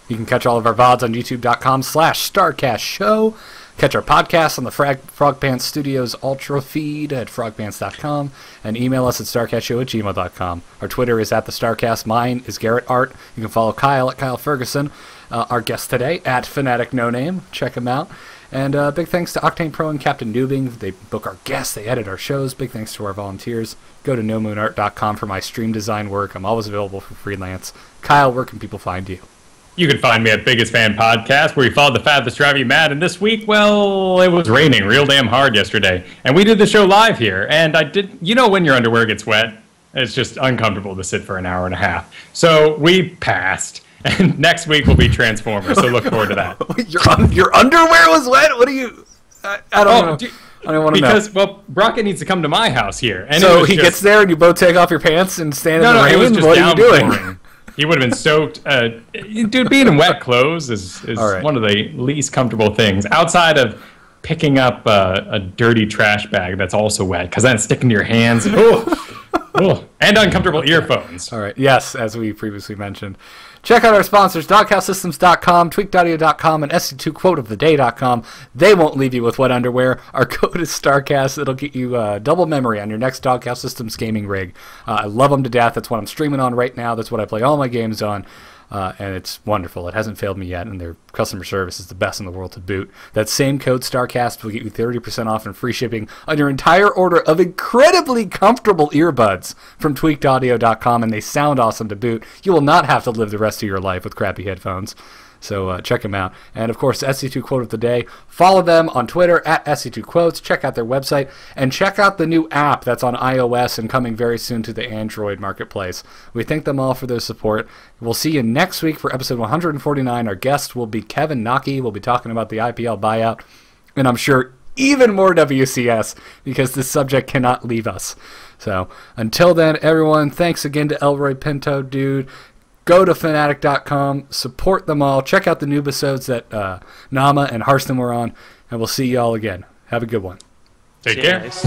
You can catch all of our VODs on youtube.com/StarCastShow. Catch our podcasts on the Frog Pants Studios Ultra feed at frogpants.com, and email us at starcastshow@gmail.com. Our Twitter is at the StarCast. Mine is Garrett Art. You can follow Kyle at Kyle Ferguson. Our guest today at Fnatic No Name. Check him out. And big thanks to Octane Pro and Captain Noobing. They book our guests. They edit our shows. Big thanks to our volunteers. Go to nomoonart.com for my stream design work. I'm always available for freelance. Kyle, where can people find you? You can find me at Biggest Fan Podcast, where we followed the fad that's driving you mad. And this week, well, it was raining real damn hard yesterday. And we did the show live here. And I did, you know when your underwear gets wet? It's just uncomfortable to sit for an hour and a half. So we passed. And next week will be Transformers, so look forward to that. Your underwear was wet? What are you... I don't know. I don't want to know. Because, well, Brockett needs to come to my house here. And So he gets there and you both take off your pants and stand in the rain? it was just what are you doing? downpouring. He would have been soaked. Dude, being in wet clothes is right. one of the least comfortable things. Outside of picking up a dirty trash bag that's also wet, because then it's sticking to your hands. And uncomfortable earphones. All right. Yes, as we previously mentioned. Check out our sponsors, doghouse.systems.com, tweakedaudio.com, and sc2quoteoftheday.com. They won't leave you with wet underwear. Our code is StarCast. It'll get you double memory on your next Doghouse Systems gaming rig. I love them to death. That's what I'm streaming on right now. That's what I play all my games on. And it's wonderful. It hasn't failed me yet, and their customer service is the best in the world to boot. That same code, StarCast, will get you 30% off and free shipping on your entire order of incredibly comfortable earbuds from tweakedaudio.com, and they sound awesome to boot. You will not have to live the rest of your life with crappy headphones. So check them out. And, of course, SC2 Quote of the Day. Follow them on Twitter at SC2 Quotes. Check out their website. And check out the new app that's on iOS and coming very soon to the Android marketplace. We thank them all for their support. We'll see you next week for episode 149. Our guest will be Kevin Naki. We'll be talking about the IPL buyout. And I'm sure even more WCS, because this subject cannot leave us. So until then, everyone, thanks again to Elroy, Pinto, dude. Go to Fnatic.com, support them all, check out the new episodes that Nama and Harston were on, and we'll see you all again. Have a good one. Take care. Nice.